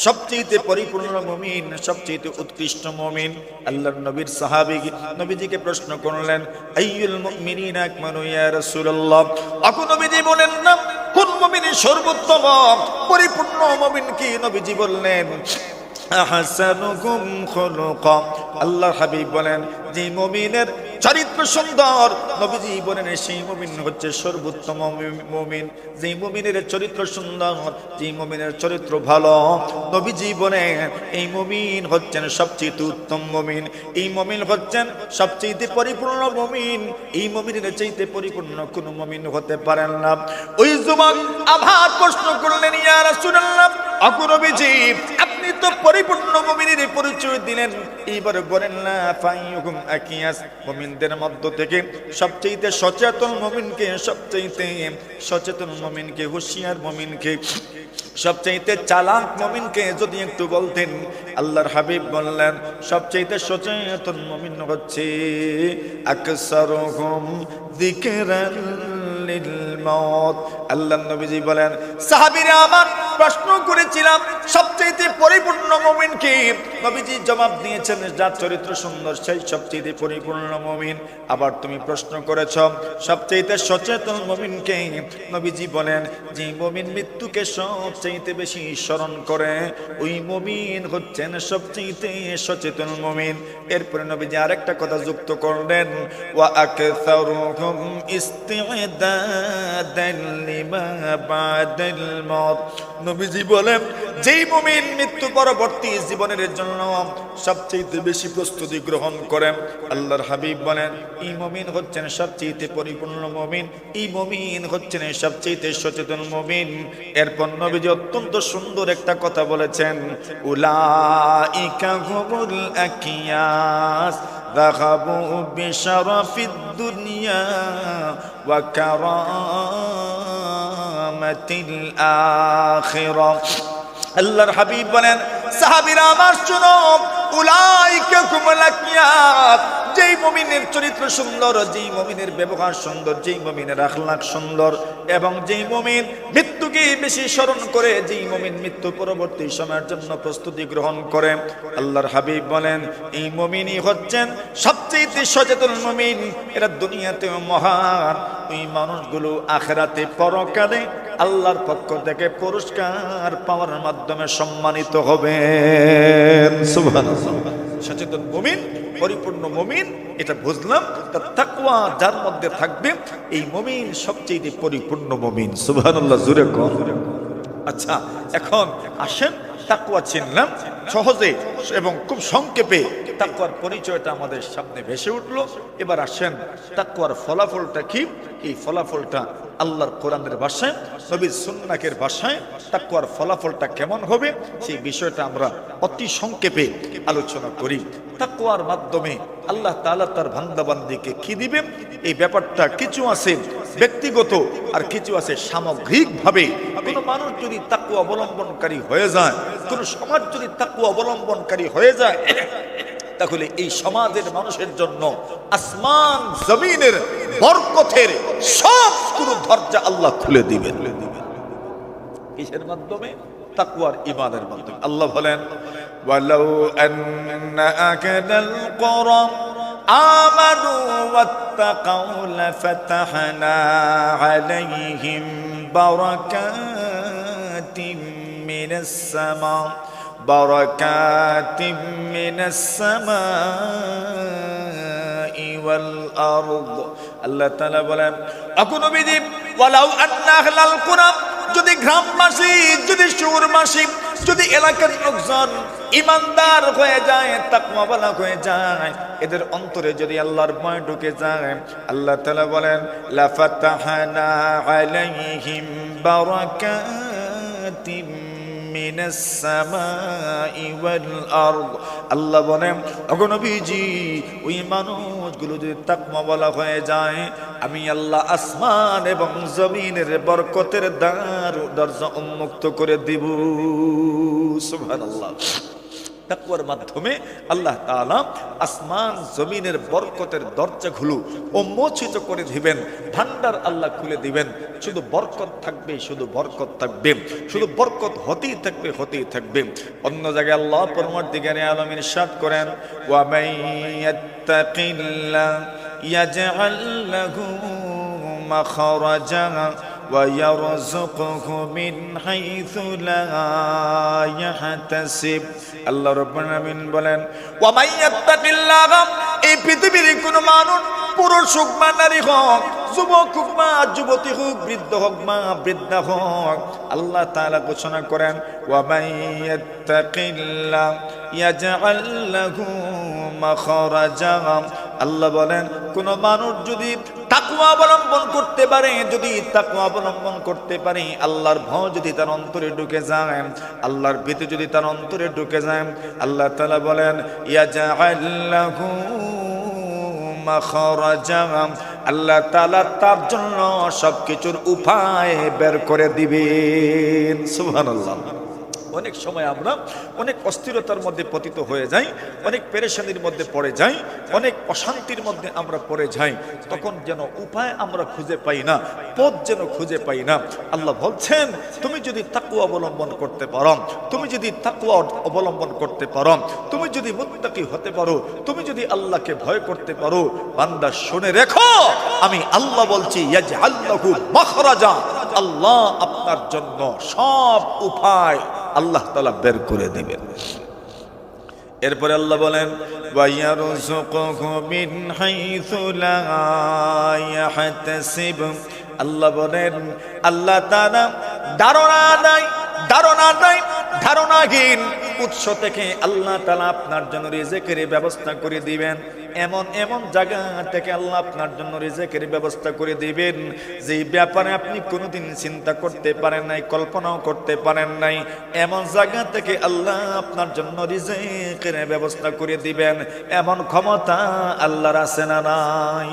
সবচেয়ে পরিপূর্ণ মুমিন, সবচেয়ে উৎকৃষ্ট মুমিন। আল্লাহর নবীর সাহাবী নবীজিকে প্রশ্ন করলেন, আইয়ুল মুমিনিনা আকমালু ইয়া রাসূলুল্লাহ। আপনি নবীজি বলেন না কোন মুমিন সর্বোত্তম, পরিপূর্ণ মুমিন কি? নবীজি বললেন আহসানুকুম খুলুকা। আল্লাহর হাবিব বলেন, যে মুমিনের চরিত্র সুন্দর নবীজি বলেন সেই মুমিন হচ্ছে সর্বোত্তম মুমিন। যেই মুমিনের চরিত্র সুন্দর, যেই মুমিনের চরিত্র ভালো, নবীজি বলেন এই মুমিন হচ্ছেন সবচেয়ে উত্তম মুমিন। এই মুমিন হচ্ছেন সবচেয়ে পরিপূর্ণ মুমিন। এই মুমিনের চাইতে পরিপূর্ণ কোন মুমিন হতে পারেন না। ওই যুবক আবার প্রশ্ন করলেন, ইয়া রাসূলুল্লাহ, আপনি নবীজি আপনি তো পরিপূর্ণ মুমিনের পরিচয় দিলেন, এইবার বলেন না ফাইয়ুকুম আকিয়াস, মুমিনদের মধ্য থেকে সবচেয়ে সচেতন মুমিনকে, সবচেয়ে সচেতন মুমিনকে, হুঁশিয়ার মুমিনকে, সবচেয়ে চালাক মুমিনকে যদি একটু বলতেন। আল্লাহর হাবিব বললেন সবচেয়ে সচেতন মুমিন হচ্ছে আকসারুহুম যিকরান লিল মাউত। আল্লাহর নবীজি বলেন সাহাবীরা আমার প্রশ্ন করেছিলাম সবচেয়ে পরিপূর্ণ মুমিন কি? নবীজি জবাব দিয়েছেন যার চরিত্র সুন্দর সেই সবচেয়ে পরিপূর্ণ মুমিন। আবার তুমি প্রশ্ন করেছ সবচেয়ে সচেতন মুমিন কে? নবীজি বলেন যে মুমিন মৃত্যুকে সবচেয়ে বেশি স্মরণ করে ওই মুমিন হচ্ছেন সবচেয়ে সচেতন মুমিন। এরপরে নবীজি আরেকটা কথা যুক্ত করলেন, ওয়া আকসারুহুম ইস্তি'দাদান লিমা বাদাল মাউত। নবীজি বলেন যেই মুমিন মৃত্যু পরবর্তী জীবনের জন্য সবচেয়ে বেশি প্রস্তুতি গ্রহণ করেন, আল্লাহর হাবিব বলেন এই মুমিন হচ্ছেন সবচেয়ে পরিপূর্ণ মুমিন, এই মুমিন হচ্ছেন সবচেয়ে সচেতন মুমিন। এরপর নবীজি অত্যন্ত সুন্দর একটা কথা বলেছেন, উলাইকা হুমুল আকিয়াস যাহাবু বিশরাফিদ দুনিয়া ওয়া কারামাতিল আখিরাহ। আল্লাহর হাবিব বলেন সাহাবীরা আমার শুনো, উলাইকা হুমুল আকিয়াস, যেই মুমিনের চরিত্র সুন্দর, যেই মুমিনের ব্যবহার সুন্দর, যেই মুমিনের আখলাক সুন্দর এবং যেই মুমিন মৃত্যুকে বেশি স্মরণ করে, যেই মুমিন মৃত্যু পরবর্তী সময়ের জন্য প্রস্তুতি গ্রহণ করে, আল্লাহর হাবিব বলেন এই মুমিনই হচ্ছেন সবচেয়ে সচেতন মুমিন। এরা দুনিয়াতেও মহান, ওই মানুষগুলো আখিরাতে পরকালে আল্লাহর পক্ষ থেকে পুরস্কার পাওয়ার মাধ্যমে সম্মানিত হবেন। সুবহানাল্লাহ। সচেতন মুমিন, পরিপূর্ণ মুমিন, এটা বুঝলাম। তার তাকওয়া যার মধ্যে থাকবে এই মুমিন সবচেয়ে পরিপূর্ণ মুমিন। সুবহানাল্লাহ, জোরে কোন। আচ্ছা, এখন আসেন তাকওয়া চিনলাম সহজে এবং খুব সংক্ষেপে। তাকওয়ার পরিচয়টা আমাদের সামনে ভেসে উঠলো। এবার আসেন তাকওয়ার ফলাফলটা কি? এই ফলাফলটা আল্লাহর কোরআনের ভাষায়, নবীর সুন্নাহের ভাষায় তাকওয়ার ফলাফলটা কেমন হবে সেই বিষয়টা আমরা অতি সংক্ষেপে আলোচনা করি। তাকওয়ার মাধ্যমে আল্লাহ তাআলা তার বান্দাবান্দিকে কি দিবেন এই ব্যাপারটা কিছু আছে ব্যক্তিগত আর কিছু আছে সামগ্রিকভাবে। কোনো মানুষ যদি তাকওয়া অবলম্বনকারী হয়ে যায়, কোনো সমাজ যদি তাকওয়া অবলম্বনকারী হয়ে যায়, তাহলে এই সমাজের মানুষের জন্য আসমান জমিনের বরকতের সবগুলো দরজা আল্লাহ খুলে দিবেন। কিসের মাধ্যমে? তাকওয়ার ঈমানের মাধ্যমে। আল্লাহ বলেন ওয়ালাউ আন্না আকাদাল কুরা আমানু ওয়াত্তাকাউ লাফাতাহনা আলাইহিম বারাকাতিম মিনাস সামা বারাকাতিম মিনাস সামাই ওয়াল আরদ। আল্লাহ তাআলা বলেন ওগো নবীজি ওয়ালাউ আন্না আহলাল কুরা, যদি গ্রামবাসী, যদি শহরবাসী, যদি এলাকার লোকজন ইমানদার হয়ে যায়, তাকওয়াওয়ালা হয়ে যায়, এদের অন্তরে যদি আল্লাহর ভয় ঢুকে যায়, আল্লাহ তাআলা বলেন লাফাতাহনা আলাইহিম বারাকাতিম মিনাস সামাই ওয়াল আরদ। আল্লাহ বলেন ওগো নবীজি ওই মানুষগুলো যদি তাকওয়াওয়ালা হয়ে যায়, আমি আল্লাহ আসমান এবং জমিনের বরকতের দরজা উন্মুক্ত করে দিব। সুবহানাল্লাহ। তাকওয়ার মাধ্যমে আল্লাহ তাআলা আসমান জমিনের বরকতের দরজাগুলো উন্মোচিত করে দিবেন, ভান্ডার আল্লাহ খুলে দিবেন। শুধু বরকত থাকবে, শুধু বরকত থাকবে, শুধু বরকত হতেই থাকবে, হতেই থাকবে। অন্য জায়গায় আল্লাহ পরমার্দিগারে আলম ইরশাদ করেন ওয়া মাইয়াত্তাকিল্লাহ ইয়াজআল লাহু মাখরাজা ওয়া ইয়ারযুকহু মিন হাইথু লা ইয়াহতাসিব। আল্লাহ রাব্বুল আলামিন বলেন ওয়া মাইয়াত্তাকিল্লাহ, এই পৃথিবীর কোনো মানুষ পুরুষ হোক বা নারী হোক, যুবক হোক বা যুবতী হোক, বৃদ্ধ হোক বা বৃদ্ধা হোক, আল্লাহ তাআলা ঘোষণা করেন ওয়া মাইয়াত্তাকিল্লাহ ইয়াজআল লাহু মাখরাজা। আল্লাহ বলেন কোন মানুষ যদি তাকওয়া অবলম্বন করতে পারে, যদি তাকওয়া অবলম্বন করতে পারে, আল্লাহর ভয় যদি তার অন্তরে ঢুকে যায়, আল্লাহর ভীতি যদি তার অন্তরে ঢুকে যায়, আল্লাহ তাআলা বলেন ইয়াজআল লাহু মাখরাজা। আল্লাহ তাআলা তার জন্য সবকিছুর উপায় বের করে দিবেন। সুবহানাল্লাহ। অনেক সময় আমরা অনেক অস্থিরতার মধ্যে পতিত হয়ে যাই, অনেক পেরেশানির মধ্যে পড়ে যাই, অনেক অশান্তির মধ্যে আমরা পড়ে যাই, তখন যেন উপায় আমরা খুঁজে পাই না, পথ যেন খুঁজে পাই না। আল্লাহ বলছেন তুমি যদি তাকওয়া অবলম্বন করতে পারো, তুমি যদি তাকওয়া অবলম্বন করতে পারো, তুমি যদি মুত্তাকি হতে পারো, তুমি যদি আল্লাহকে ভয় করতে পারো, বান্দা শুনে রেখো আমি আল্লাহ বলছি ইয়াজআল লাহু মাখরাজা। আল্লাহ আপনার জন্য সব উপায় আল্লাহ তাআলা বের করে দিবেন। এরপরে আল্লাহ বলেন ওয়ায়ারযুকুহু মিন হাইসু লা ইয়াহতাসিব। আল্লাহ বলেন আল্লাহ তাআলা ধারণাহীন উৎস থেকে আল্লাহ তাআলা আপনার জন্য রিজিকের ব্যবস্থা করে দিবেন। এমন এমন জায়গা থেকে আল্লাহ আপনার জন্য রিজিকের ব্যবস্থা করে দিবেন যেই ব্যাপারে আপনি কোনোদিন চিন্তা করতে পারেন নাই, কল্পনাও করতে পারেন নাই। এমন জায়গা থেকে আল্লাহ আপনার জন্য রিজিকের ব্যবস্থা করে দিবেন। এমন ক্ষমতা আল্লাহর আছে না নাই?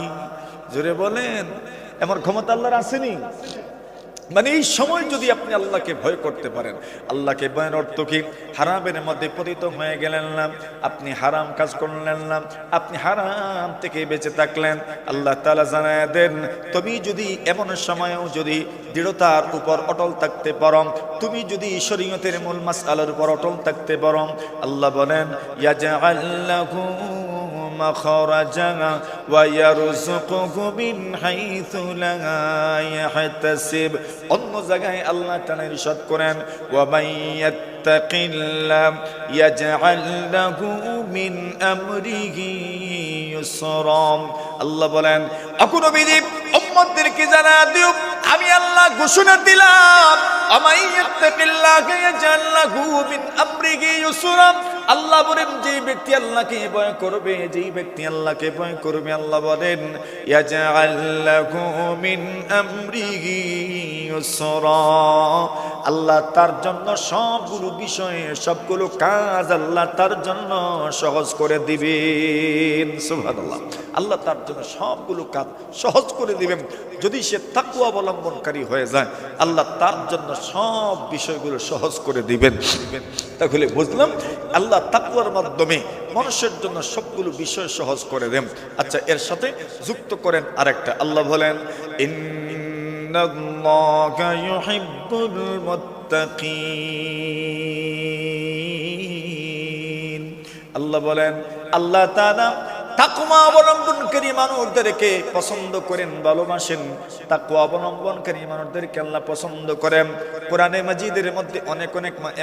জোরে বলেন, এমন ক্ষমতা আল্লাহর আসেনি? মানে এই সময় যদি আপনি আল্লাহকে ভয় করতে পারেন, আল্লাহকে ভয়ের অর্থ কি? হারামের মধ্যে পতিত হয়ে গেলেন না, আপনি হারাম কাজ করলেন না, আপনি হারাম থেকে বেঁচে থাকলেন। আল্লাহ তাআলা জানায় দেন তুমি যদি এমন সময়েও যদি দৃঢ়তার উপর অটল থাকতে পারো, তুমি যদি শরীয়তের মূল মাসআলার উপর অটল থাকতে পারো, আল্লাহ বলেন ইয়াজআল লাহু মাখরাজা ওয়া ইয়ারযুকুহু মিন হাইসু লা ইয়াহতাসিব। অন্য জায়গায় আল্লাহ তাআলা ইরশাদ করেন ওয়া মাইয়াত্তাকিল্লাহ ইয়াজআল লাহু মিন আমরিহি ইউসরা। আল্লাহ বলেন অকুনবিদি উম্মতদেরকে জানা দিও আমি আল্লাহ ঘোষণা দিলাম আমাইয়াত্তাকিল্লাহ ইয়াজআল লাহু মিন আমরিহি ইউসরা। আল্লাহ বলেন যেই ব্যক্তি আল্লাহকে ভয় করবে, যেই ব্যক্তি আল্লাহকে ভয় করবে, আল্লাহ বলেন ইয়াজআল লাহু মিন আমরিহি ইউসরা। আল্লাহ তার জন্য সবগুলো বিষয়ে সবগুলো কাজ আল্লাহ তার জন্য সহজ করে দিবেন। সুবহানাল্লাহ। আল্লাহ তার জন্য সবগুলো কাজ সহজ করে দিবেন যদি সে তাকওয়া অবলম্বনকারী হয়ে যায়। আল্লাহ তার জন্য সব বিষয়গুলো সহজ করে দিবেন। তাহলে বুঝলাম আল্লাহ তাকওয়ার মাধ্যমে মানুষের জন্য সবগুলো বিষয় সহজ করে দেন। আচ্ছা, এর সাথে যুক্ত করেন আরেকটা। আল্লাহ বলেন ইন্নাল্লাহা ইউহিব্বুল মুত্তাকিন। আল্লাহ বলেন আল্লাহ তাআলা তাকওয়া অবলম্বনকারী মানুষদেরকে পছন্দ করেন, ভালোবাসেন। তাকওয়া অবলম্বনকারী মানুষদেরকে আল্লাহ পছন্দ করেন। কোরআনে মাজিদের মধ্যে অনেক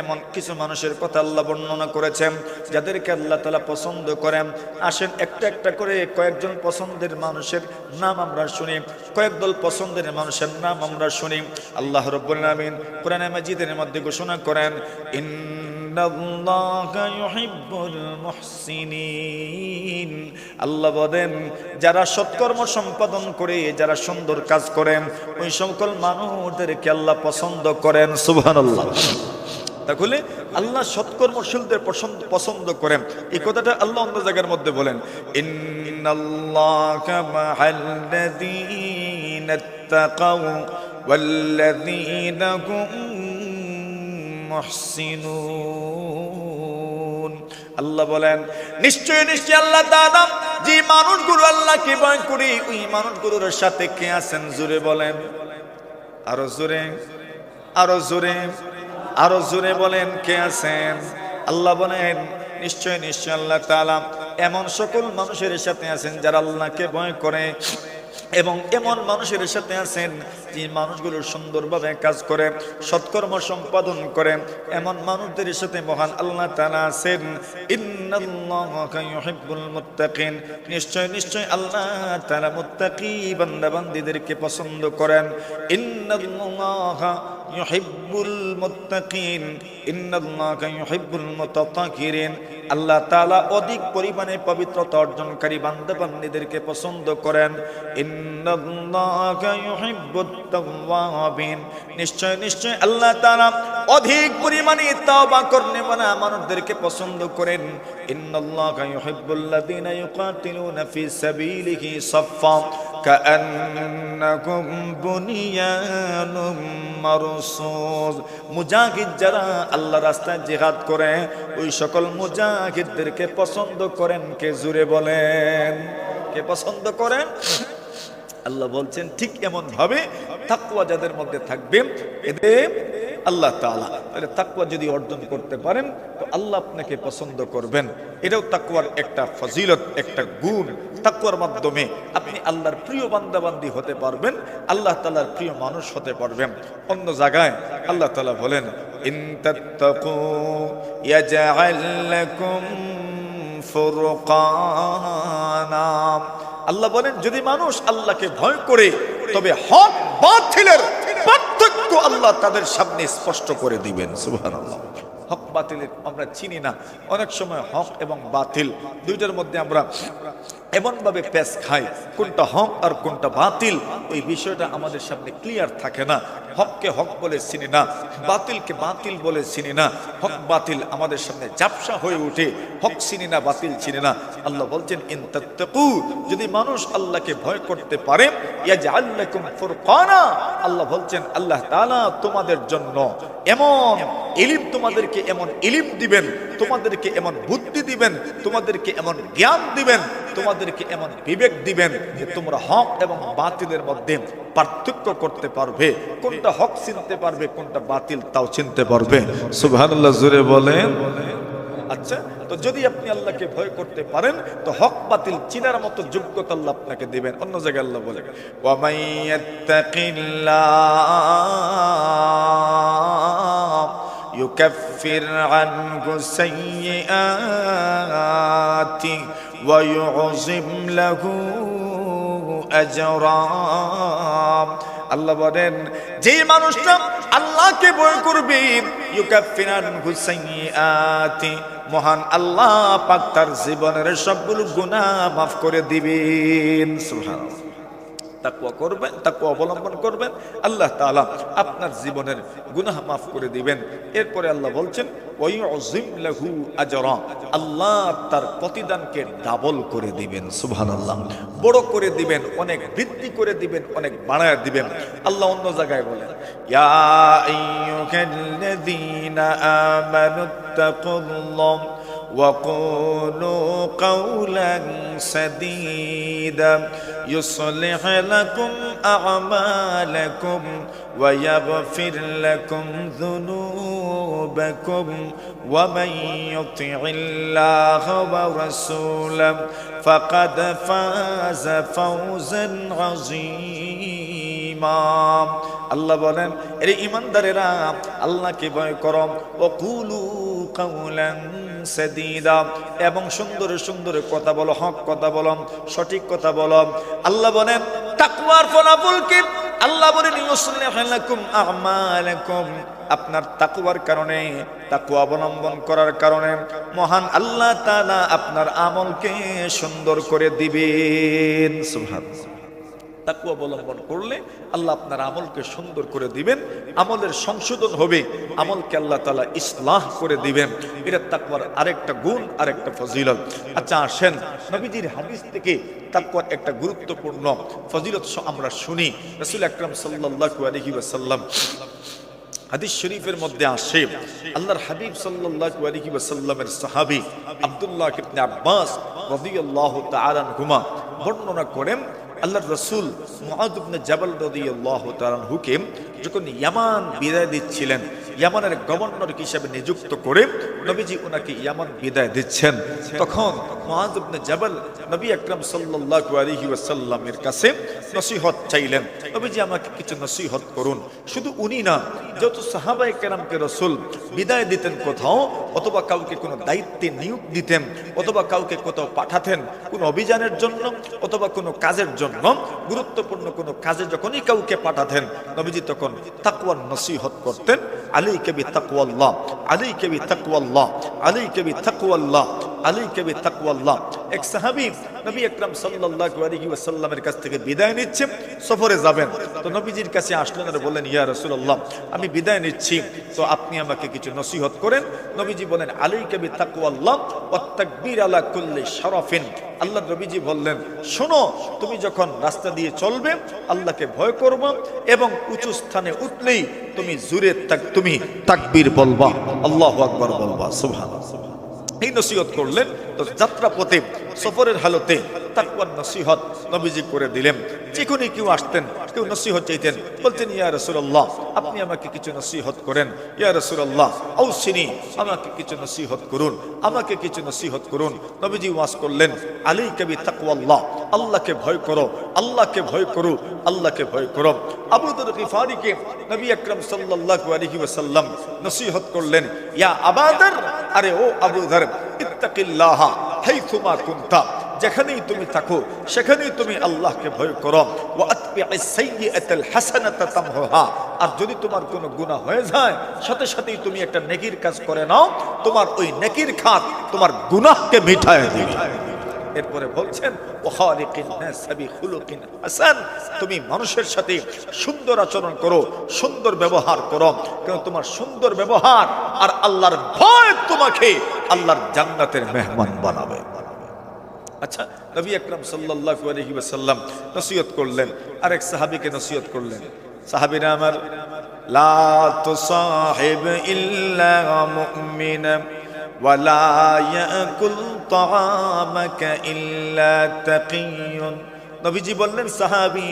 এমন কিছু মানুষের কথা আল্লাহ বর্ণনা করেছেন যাদেরকে আল্লাহ তাআলা পছন্দ করেন। আসেন একটা একটা করে কয়েকজন পছন্দের মানুষের নাম আমরা শুনি, কয়েকদল পছন্দের মানুষের নাম আমরা শুনি। আল্লাহ রাব্বুল আলামিন কোরআনে মাজিদের মধ্যে ঘোষণা করেন ইন্নাল্লাহা ইউহিব্বুল মুহসিনিন। আল্লাহ বলেন যারা সৎকর্ম সম্পাদন করে, যারা সুন্দর কাজ করেন, ওই সকল মানুষদেরকে আল্লাহ পছন্দ করেন। সুবহানাল্লাহ। তাহলে আল্লাহ সৎকর্মশীলদের পছন্দ করেন। এই কথাটা আল্লাহ অন্য জায়গার মধ্যে বলেন ইন্নাল্লাহা মা'আল্লাযীনা ইত্তাকাউ ওয়াল্লাযীনা হুম মুহসিনুন। আল্লাহ বলেন নিশ্চয় আল্লাহ তাআলা যে মানুষগুলো আল্লাহকে ভয় করে ওই মানুষগুলোর সাথে কে আছেন? জোরে বলেন, আরো জোরে, আরো জোরে, আরো জোরে বলেন কে আছেন? আল্লাহ বলেন নিশ্চয় আল্লাহ তাআলা এমন সকল মানুষের সাথে আছেন যারা আল্লাহকে ভয় করে। এবং এমন মানুষের সাথে আছেন যে মানুষগুলো সুন্দরভাবে কাজ করে, সৎকর্ম সম্পাদন করে, এমন মানুষদের সাথে মহান আল্লাহ তাআলা আছেন। ইন্নাল্লাহা ইউহিব্বুল মুত্তাকিন, নিশ্চয় নিশ্চয় আল্লাহ তাআলা মুত্তাকি বান্দা বান্দীদেরকে পছন্দ করেন। ইন্নাল্লাহা ইউহিব্বুল মুত্তাকিন, ইন্নাল্লাহা ইউহিব্বুল মুতাতাহহিরিন, আল্লাহ তাআলা অধিক পরিমাণে পবিত্রতা অর্জনকারী বান্দা বান্দীদেরকে পছন্দ করেন। ইন্নাল্লাহা ইউহিব্বুত তাওয়াবিন, নিশ্চয় নিশ্চয় আল্লাহ তাআলা অধিক পরিমাণে তওবা করনেওয়ালা মানুষদেরকে পছন্দ করেন। ইন্নাল্লাহা ইউহিব্বুল্লাযীনা ইউকাতিলুনা ফি সাবিলিহি সাফফা কাআন্নাকুম বুনিয়ানুম মারসুস, মুজাহিদ যারা আল্লাহর রাস্তায় জিহাদ করে ওই সকল মুজাহিদদেরকে পছন্দ করেন। কে জুড়ে বলেন, কে পছন্দ করেন? আল্লাহ বলছেন ঠিক এমন ভাবে তাকওয়া যাদের মধ্যে থাকবে এদের আল্লাহ তাআলা, তাহলে তাকওয়া যদি অর্জন করতে পারেন তো আল্লাহ আপনাকে পছন্দ করবেন। এটাও তাকওয়ার একটা ফজিলত, একটা গুণ। তাকওয়ার মাধ্যমে আপনি আল্লাহর প্রিয় বান্দা বান্দি হতে পারবেন, আল্লাহ তাআলার প্রিয় মানুষ হতে পারবেন। অন্য জায়গায় আল্লাহ তাআলা বলেন ইন তাত্তাকু ইয়াজআল লাকুম ফুরকানা, আল্লাহ বলেন যদি মানুষ আল্লাহকে ভয় করে তবে হক বাতিলের পার্থক্য আল্লাহ তাদের সামনে স্পষ্ট করে দিবেন। সুবহানাল্লাহ। হক বাতিলের আমরা চিনি না, অনেক সময় হক এবং বাতিল দুইটার মধ্যে আমরা এমন ভাবে পেশ খাই, কোনটা হক আর কোনটা বাতিল এই বিষয়টা আমাদের সামনে ক্লিয়ার থাকে না। হককে হক বলে চিনি না, বাতিলকে বাতিল বলে চিনি না। হক বাতিল আমাদের সামনে ঝাপসা হয়ে ওঠে, হক চিনি না, বাতিল চিনি না। আল্লাহ বলছেন ইন তাত্তাকু, যদি মানুষ আল্লাহকে ভয় করতে পারে, ইয়াজআল লাকুম ফুরকানা, আল্লাহ বলছেন আল্লাহ তাআলা তোমাদের জন্য এমন ইলম, তোমাদেরকে এমন ইলম দিবেন, তোমাদেরকে এমন বুদ্ধি দিবেন, তোমাদেরকে এমন জ্ঞান দিবেন, তোমাদেরকে এমন বিবেক দিবেন যে তোমরা হক এবং বাতিলের মধ্যে পার্থক্য করতে পারবে, কোনটা হক চিনতে পারবে, কোনটা বাতিল তাও চিনতে পারবে। সুবহানাল্লাহ, জোরে বলেন। আচ্ছা, তো যদি আপনি আল্লাহকে ভয় করতে পারেন তো হক বাতিল চিনার মতো যোগ্যতা আল্লাহ আপনাকে দিবেন। অন্য জায়গায় আল্লাহ বলে ওয়া মাইয়াত্তাকিল্লাহ يكفر عنه سيئاته ويعظم له أجرا, আল্লাহ বলেন যে মানুষটা আল্লাহকে ভয় করবে ইউকাফির আনহু সাইয়্যাতি, মহান আল্লাহ পাক তার জীবনের সবগুলো গুনাহ মাফ করে দিবেন। সুবহানাল্লাহ। তাকওয়া করবেন, তাকওয়া অবলম্বন করবেন, আল্লাহ তাআলা আপনার জীবনের গুনাহ মাফ করে দিবেন। এরপরে আল্লাহ বলছেন ওয়ায়ুযিম লাহু আজরা, আল্লাহ তার প্রতিদানকে ডাবল করে দিবেন। সুবহানাল্লাহ, বড় করে দিবেন, অনেক বৃদ্ধি করে দিবেন, অনেক বাড়ায় দিবেন। আল্লাহ অন্য জায়গায় বলেন ইয়া আইয়ুহাল্লাযীনা আমানুত্তাকুল্লাহ وقولوا قولا سديدا يصلح لكم أعمالكم ويغفر لكم ذنوبكم ومن يطع الله ورسوله فقد فاز فوزا عظيما. আল্লাহ বলেন এর ঈমানদারেরা আল্লাহকে ভয় করো, ওয়াকুলু কাওলান সাদীদা, এবং সুন্দর সুন্দর কথা বলো, হক কথা বলো, সঠিক কথা বলো। আল্লাহ বলেন তাকওয়ার ফলাফল কি? আল্লাহ বলেন ইউসলিহু লাকুম আ'মালাকুম, আপনার তাকওয়ার কারণে, তাকওয়া অবলম্বন করার কারণে মহান আল্লাহ তাআলা আপনার আমলকে সুন্দর করে দিবেন। সুবহানাল্লাহ। তাকওয়া অবলম্বন করলে আল্লাহ আপনার আমলকে সুন্দর করে দিবেন, আমলের সংশোধন হবে, আমলকে আল্লাহ তাআলা ইসলাহ করে দিবেন। এটা তাকওয়ার আরেকটা গুণ, আরেকটা ফজিলত। আচ্ছা আসেন নবীজির হাদিস থেকে তাকওয়ার একটা গুরুত্বপূর্ণ ফজিলত আমরা শুনি। রাসূল আকরাম সাল্লাল্লাহু আলাইহি ওয়াসাল্লাম হাদিস শরীফের মধ্যে আসে, আল্লাহর হাবিব সাল্লাল্লাহু আলাইহি ওয়াসাল্লামের সাহাবী আব্দুল্লাহ ইবনে আব্বাস রাদিয়াল্লাহু তাআলা আনহুমা বর্ণনা করেন আল্লাহর রাসূল মুআয ইবনে জাবাল রাদিয়াল্লাহু তাআলা আনহুকে যখন ইয়ামান বিদায় দিচ্ছিলেন, ইয়ামানের গভর্নর হিসেবে নিযুক্ত করে নবীজি ওনাকে ইয়ামান বিদায় দিচ্ছেন। তখন মুআয ইবনে জাবাল নবী আকরাম সাল্লাল্লাহু আলাইহি ওয়াসাল্লামের কাছে নসিহত চাইলেন, নবীজি আমাকে কিছু নসিহত করুন। শুধু উনি না, যত সাহাবায়ে কেরামকে রাসূল বিদায় দিতেন কোথাও, অথবা কাউকে কোনো দায়িত্বে নিয়োগ দিতেন, অথবা কাউকে কোথাও পাঠাতেন কোনো অভিযানের জন্য অথবা কোনো কাজের জন্য, গুরুত্বপূর্ণ কোনো কাজে যখনই কাউকে পাঠাতেন নবীজি তখন তাকওয়ার নসিহত করতেন। আলাইকা বিতাকওয়াল্লাহ, আলাইকা বিতাকওয়াল্লাহ, আলাইকা বিতাকওয়াল্লাহ, আলাইকা বিতাকওয়াল্লাহ। এক সাহাবী নবী আকরাম সাল্লাল্লাহু আলাইহি ওয়াসাল্লামের কাছ থেকে বিদায় নিচ্ছেন, সফরে যাবেন। তো নবীজির কাছে আসলেন আর বললেন, ইয়া রাসূলুল্লাহ, আমি বিদায় নিচ্ছি, তো আপনি আমাকে কিছু নসিহত করেন। নবীজি বলেন, আলাইকা বিতাকওয়াল্লাহ ওয়াত তাকবীর আলা কুল্লি শারাফিন। আল্লাহ নবীজি বললেন, শোনো, তুমি যখন রাস্তা দিয়ে চলবে আল্লাহকে ভয় করবে এবং উঁচু স্থানে উঠলেই তুমি জোরে তুমি তাকবীর বলবা, আল্লাহু আকবার বলবা, সুবহানাল্লাহ। এই নসিহত করলেন। তো যাত্রা পথে সফরের হালতে তাকওয়ার নসিহত নবীজি করে দিলেন। যেখানে কেউ আসতেন, কেউ নসিহত চাইতেন, বলতেন, ইয়া রাসূলুল্লাহ, আপনি আমাকে কিছু নসিহত করেন। ইয়া রাসূলুল্লাহ আউসিনি, আমাকে কিছু নসিহত করুন, আমাকে কিছু নসিহত করুন। নবীজি ওয়াজ করলেন, আলাইকা বিতাকওয়াল্লাহ, আল্লাহকে ভয় করো, আল্লাহকে ভয় করো, আল্লাহকে ভয় করো। আবু যর গিফারীকে নবী আকরাম সাল্লাল্লাহু আলাইহি ওয়াসাল্লাম নসিহত করলেন, ইয়া আবা যর, আরে ও আবু যর, ইত্তাকিল্লাহ হাইথুমা কুনতা, যেখানেই তুমি থাকো সেখানেই তুমি আল্লাহকে ভয় করো। ওয়া আতবি'is সাইয়্যাতাল হাসানাতা তামহুহা, আর যদি তোমার কোনো গুনাহ হয়ে যায় সাথে সাথেই তুমি একটা নেকির কাজ করে নাও, তোমার ওই নেকির খাত তোমার গুনাহকে মিটায় দিবে। এরপরে বলছেন, ওয়াখালিকিন নাস বিখুলুকিন হাসান, তুমি মানুষের সাথে সুন্দর আচরণ করো, সুন্দর ব্যবহার করো, কারণ তোমার সুন্দর ব্যবহার আর আল্লাহর ভয় তোমাকে আল্লাহর জান্নাতের মেহমান বানাবে। আচ্ছা, নবী আকরাম সাল্লাল্লাহু আলাইহি ওয়াসাল্লাম নসিহত করলেন, আরেক সাহাবীকে নসিহত করলেন, সাহাবীরা আমার, লা তুসাহিব ইল্লা মুমিনা ওয়ালা ইয়াকুল তাআমাকা ইল্লা তাকিয়ুন। নবীজি বললেন, সাহাবী,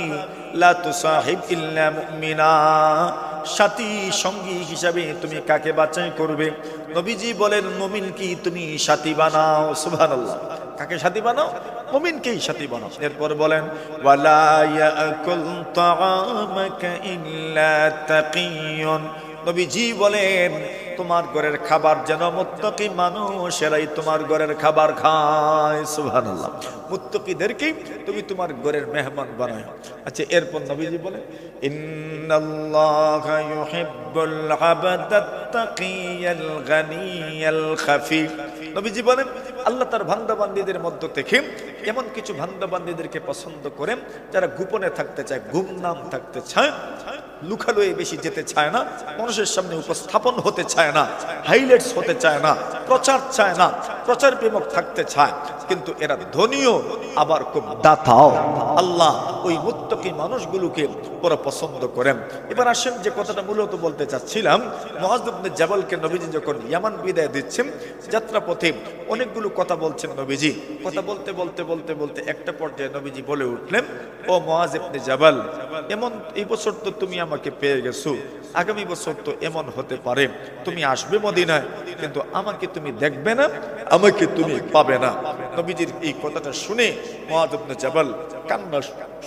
লা তুসাহিব ইল্লা মুমিনা, সাথী সঙ্গী হিসাবে তুমি কাকে বাছাই করবে? নবীজি বলেন, মুমিনকে তুমি সাথী বানাও। সুবহানাল্লাহ, কাকে সাথী বানাও? মুমিনকেই সাথী বানাও। এরপর বলেন, ওয়ালা ইয়াকুল তাআমাকা ইল্লা তাকিয়ুন। নবীজি বলেন, তোমার ঘরের খাবার যেন মুত্তাকি মানুষেরাই তোমার ঘরের খাবার খায়। সুবহানাল্লাহ, মুত্তাকিদেরকে তুমি তোমার ঘরের মেহমান বানাও। আচ্ছা, এরপর নবীজি বলেন, ইন্নাল্লাহা ইউহিব্বুল আবদাত তাকিয়াল গানিয়াল খাফি। নবীজি বলেন, আল্লাহ তার বান্দাবান্দীদের মধ্য থেকে এমন কিছু বান্দাবান্দীদেরকে পছন্দ করেন যারা গোপনে থাকতে চায়, গুমনাম থাকতে চায়, লুকালয়ে বেশি যেতে চায় না, মানুষের সামনে উপস্থাপন হতে চায় না, হাইলাইটস হতে চায় না, প্রচার চায় না, প্রচার প্রেমক থাকতে চায়, কিন্তু এরা ধনীও আবার খুব দাতাও। আল্লাহ ওই মুত্তাকি মানুষগুলোকে বড় পছন্দ করেন। এবার আসেন যে কথাটা মূলত বলতে চাচ্ছিলাম, মুআয ইবনে জাবালকে নবীজি যখন ইয়ামান বিদায় দিচ্ছেন, যাত্রা পথে অনেকগুলো কথা বলছেন নবীজি। কথা বলতে বলতে বলতে বলতে একটা পর্যায়ে নবীজি বলে উঠলেন, ও মুআয ইবনে জাবাল, এমন এই বছর তো তুমি আমাকে পেয়ে গেছো, আগামী বছর তো এমন হতে পারে তুমি আসবে মদিনায়, কিন্তু আমাকে তুমি দেখবে না, আমাকে তুমি পাবে না। নবীজির এই কথাটা শুনে মুআয ইবনে জাবাল কান্না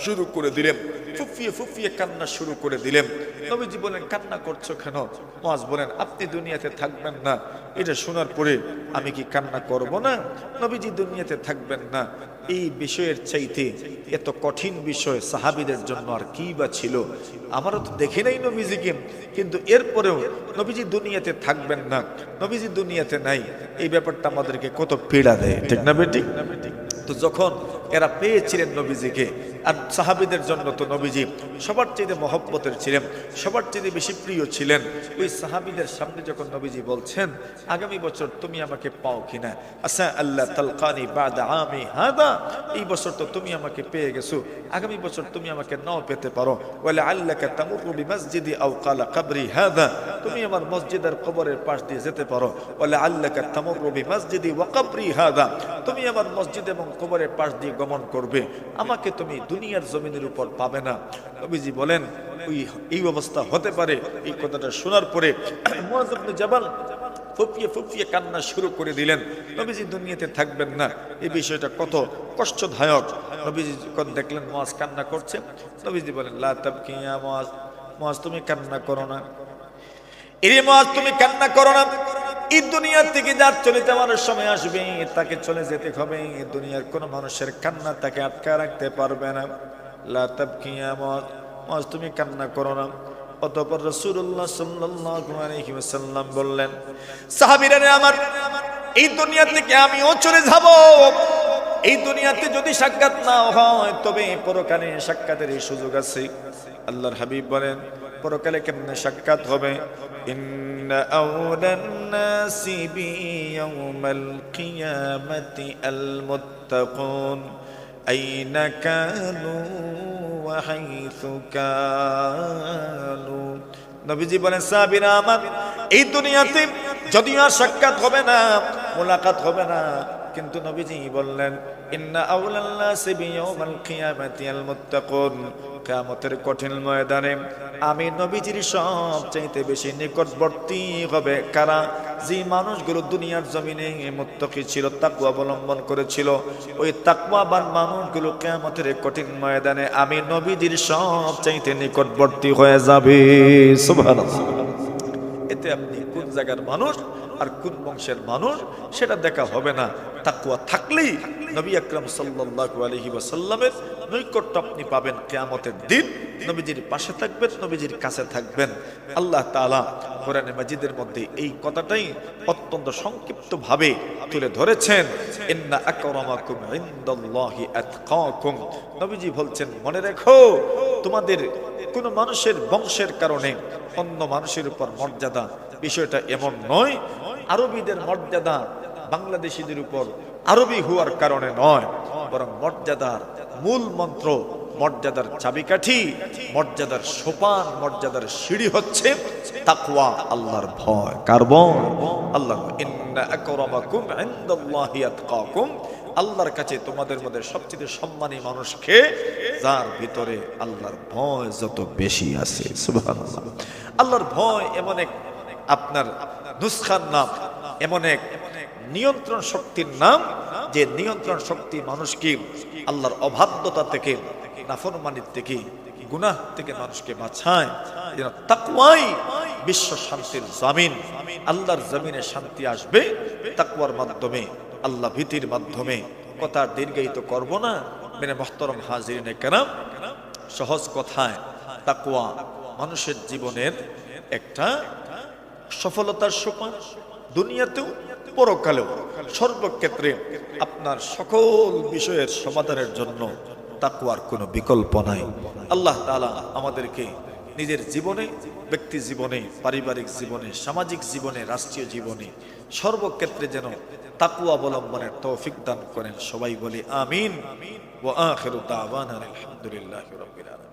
শুরু করে দিলেন, ফুফিয়ে ফুফিয়ে কান্না শুরু করে দিলেন। নবীজি বলেন, কান্না করছো কেন? মুআয বলেন, আপনি দুনিয়াতে থাকবেন না, এটা শোনার পরে আমি কি কান্না করব না? নবীজি দুনিয়াতে থাকবেন না, এই বিষয়ের চাইতে এত কঠিন বিষয় সাহাবীদের জন্য আর কি বা ছিল? আমারও তো দেখে নাই নবীজিকে, কিন্তু এরপরেও নবীজি দুনিয়াতে থাকবেন না, নবীজি দুনিয়াতে নাই, এই ব্যাপারটা আমাদেরকে কত পীড়া দেয়, ঠিক না বেটি? তো যখন এরা পেয়েছিলেন নবীজিকে, আর সাহাবীদের জন্য তো নবীজি সবার চেয়ে মহব্বতের ছিলেন, সবার চেয়ে বেশি প্রিয় ছিলেন, ওই সাহাবীদের সামনে যখন নবীজি বলছেন, আগামী বছর তুমি আমাকে পাও কিনা, আসা আল্লাহ তালকানি বাদা আমি হাদা, এই বছর তো তুমি আমাকে পেয়ে গেছো, আগামী বছর তুমি আমাকে নাও পেতে পারো। ওয়ালা আল্লাকা তামুরু বিমাসজিদি আও ক্বালা কবরি হাদা, তুমি আমার মসজিদের কবরের পাশ দিয়ে যেতে পারো। ওয়ালা আল্লাকা তামুরু বিমাসজিদি ওয়া কবরি হাদা, তুমি আমার মসজিদ এবং কবরের পাশ দিয়ে গমন করবে, আমাকে তুমি দুনিয়ার জমিনের উপর পাবে না। নবীজি বলেন, এই অবস্থা হতে পারে। এই কথাটা শোনার পরে মুআয ইবনে জাবাল ফুপিয়ে ফুপিয়ে কান্না শুরু করে দিলেন। নবীজি দুনিয়াতে থাকবেন না, এই বিষয়টা কত কষ্টদায়ক। নবীজি যখন দেখলেন মুআয কান্না করছে, নবীজি বলেন, লা তাবকি ইয়া মুআয, মুআয তুমি কান্না করো না, এরে মুআয তুমি কান্না করো না। এই দুনিয়া থেকে যার চলে যাওয়ার সময় আসবে তাকে চলে যেতে হবে। দুনিয়ার কোন মানুষের কান্না তাকে আটকা রাখতে পারবে না। লা তাবকি ইয়া মুআয, মুআয তুমি কান্না করো না। অতঃপর রাসূলুল্লাহ সাল্লাল্লাহু আলাইহি ওয়াসাল্লাম বললেন, সাহাবীরা আমার, এই দুনিয়া থেকে আমিও চলে যাব। এই দুনিয়াতে যদি সাক্ষাৎ না হয় তবে পরকালে সাক্ষাতের এই সুযোগ আছে। আল্লাহর হাবিব বলেন, পরকালে কেমনে সাক্ষাৎ হবে? ইন্না আওলান নাসি বি ইয়াউমাল কিয়ামাতি আল মুত্তাকুন আইনা কানু ওয়া হাইসু কানু। নবীজি বলেন, সাহাবীরা আমার, এই দুনিয়াতে যদিও আর সাক্ষাৎ হবে না, মোলাকাত হবে না, কিন্তু নবীজি বললেন, ইন্না আওলান নাসি বিয়াউমাল কিয়ামাতি আল মুত্তাকুন, কিয়ামতের কঠিন ময়দানে আমি নবীজির সবচাইতে বেশি নিকটবর্তী হবে কারা? যে মানুষগুলো দুনিয়ার জমিনে মুত্তাকি ছিল, তাকওয়া অবলম্বন করেছিল, ওই তাকওয়াবান মানুষগুলো কিয়ামতের কঠিন ময়দানে আমি নবীজির সবচাইতে নিকটবর্তী হয়ে যাবে। সুবহানাল্লাহ। এতে আপনি কোন জায়গার মানুষ আর কোন বংশের মানুষ সেটা দেখা হবে না। তাকওয়া থাকলেই নবী আকরাম সাল্লাল্লাহু আলাইহি ওয়াসাল্লামের নৈকট্য আপনি পাবেন। কিয়ামতের দিন নবীজির পাশে থাকবেন, নবীজির কাছে থাকবেন। আল্লাহ তাআলা কোরআনে মাজিদের মধ্যে এই কথাটাই অত্যন্ত সংক্ষিপ্তভাবে তুলে ধরেছেন, ইন্না আকরামাকুম ইনদাল্লাহি আতকাকুম। নবীজি বলছেন, মনে রেখো, তোমাদের কোন মানুষের বংশের কারণে অন্য মানুষের উপর মর্যাদা, বিষয়টা এমন নয়। আরবীদের মর্যাদা বাংলাদেশিদের উপর আরবি হওয়ার কারণে নয়, বরং মর্যাদার মূল মন্ত্র, মর্যাদার চাবিকাঠি, মর্যাদার সোপান, মর্যাদার সিঁড়ি হচ্ছে তাকওয়া, আল্লাহর ভয়। কার ভয়? আল্লাহ। ইন্না আকরামাকুম ইনদাল্লাহি আতকাকুম। আল্লাহর কাছে তোমাদের মধ্যে সবচেয়ে সম্মানী মানুষকে যার ভিতরে আল্লাহর ভয় যত বেশি আছে। সুবহানাল্লাহ। আল্লাহর ভয় এমন এক আপনার নুসখার নাম, এমন এক নিয়ন্ত্রণ শক্তির নাম, যে নিয়ন্ত্রণ শক্তি মানুষকে আল্লাহর অবাধ্যতা থেকে, নাফরমানির থেকে, গুনাহ থেকে মানুষকে বাঁচায়। তাকওয়াই বিশ্ব শান্তির জামিন। আল্লাহর জমিনে শান্তি আসবে তাকওয়ার মাধ্যমে, আল্লাহ ভীতির মাধ্যমে। কথা দীর্ঘায়িত করব না, মেরে মুহতারাম হাজিরিনে কেরাম, সহজ কথায় তাকওয়া মানুষের জীবনের একটা সফলতার সোপান, দুনিয়াতেও পরকালেও, সর্বক্ষেত্রে আপনার সকল বিষয়ের সমাধানের জন্য তাকওয়ার কোনো বিকল্প নাই। আল্লাহ তাআলা আমাদেরকে নিজের জীবনে, ব্যক্তি জীবনে, পারিবারিক জীবনে, সামাজিক জীবনে, রাষ্ট্রীয় জীবনে, সর্বক্ষেত্রে যেন তাকওয়া অবলম্বনের তৌফিক দান করেন। সবাই বলি আমিন। ওয়া আখিরু দাওয়ানা আলহামদুলিল্লাহি রাব্বিল আলামিন।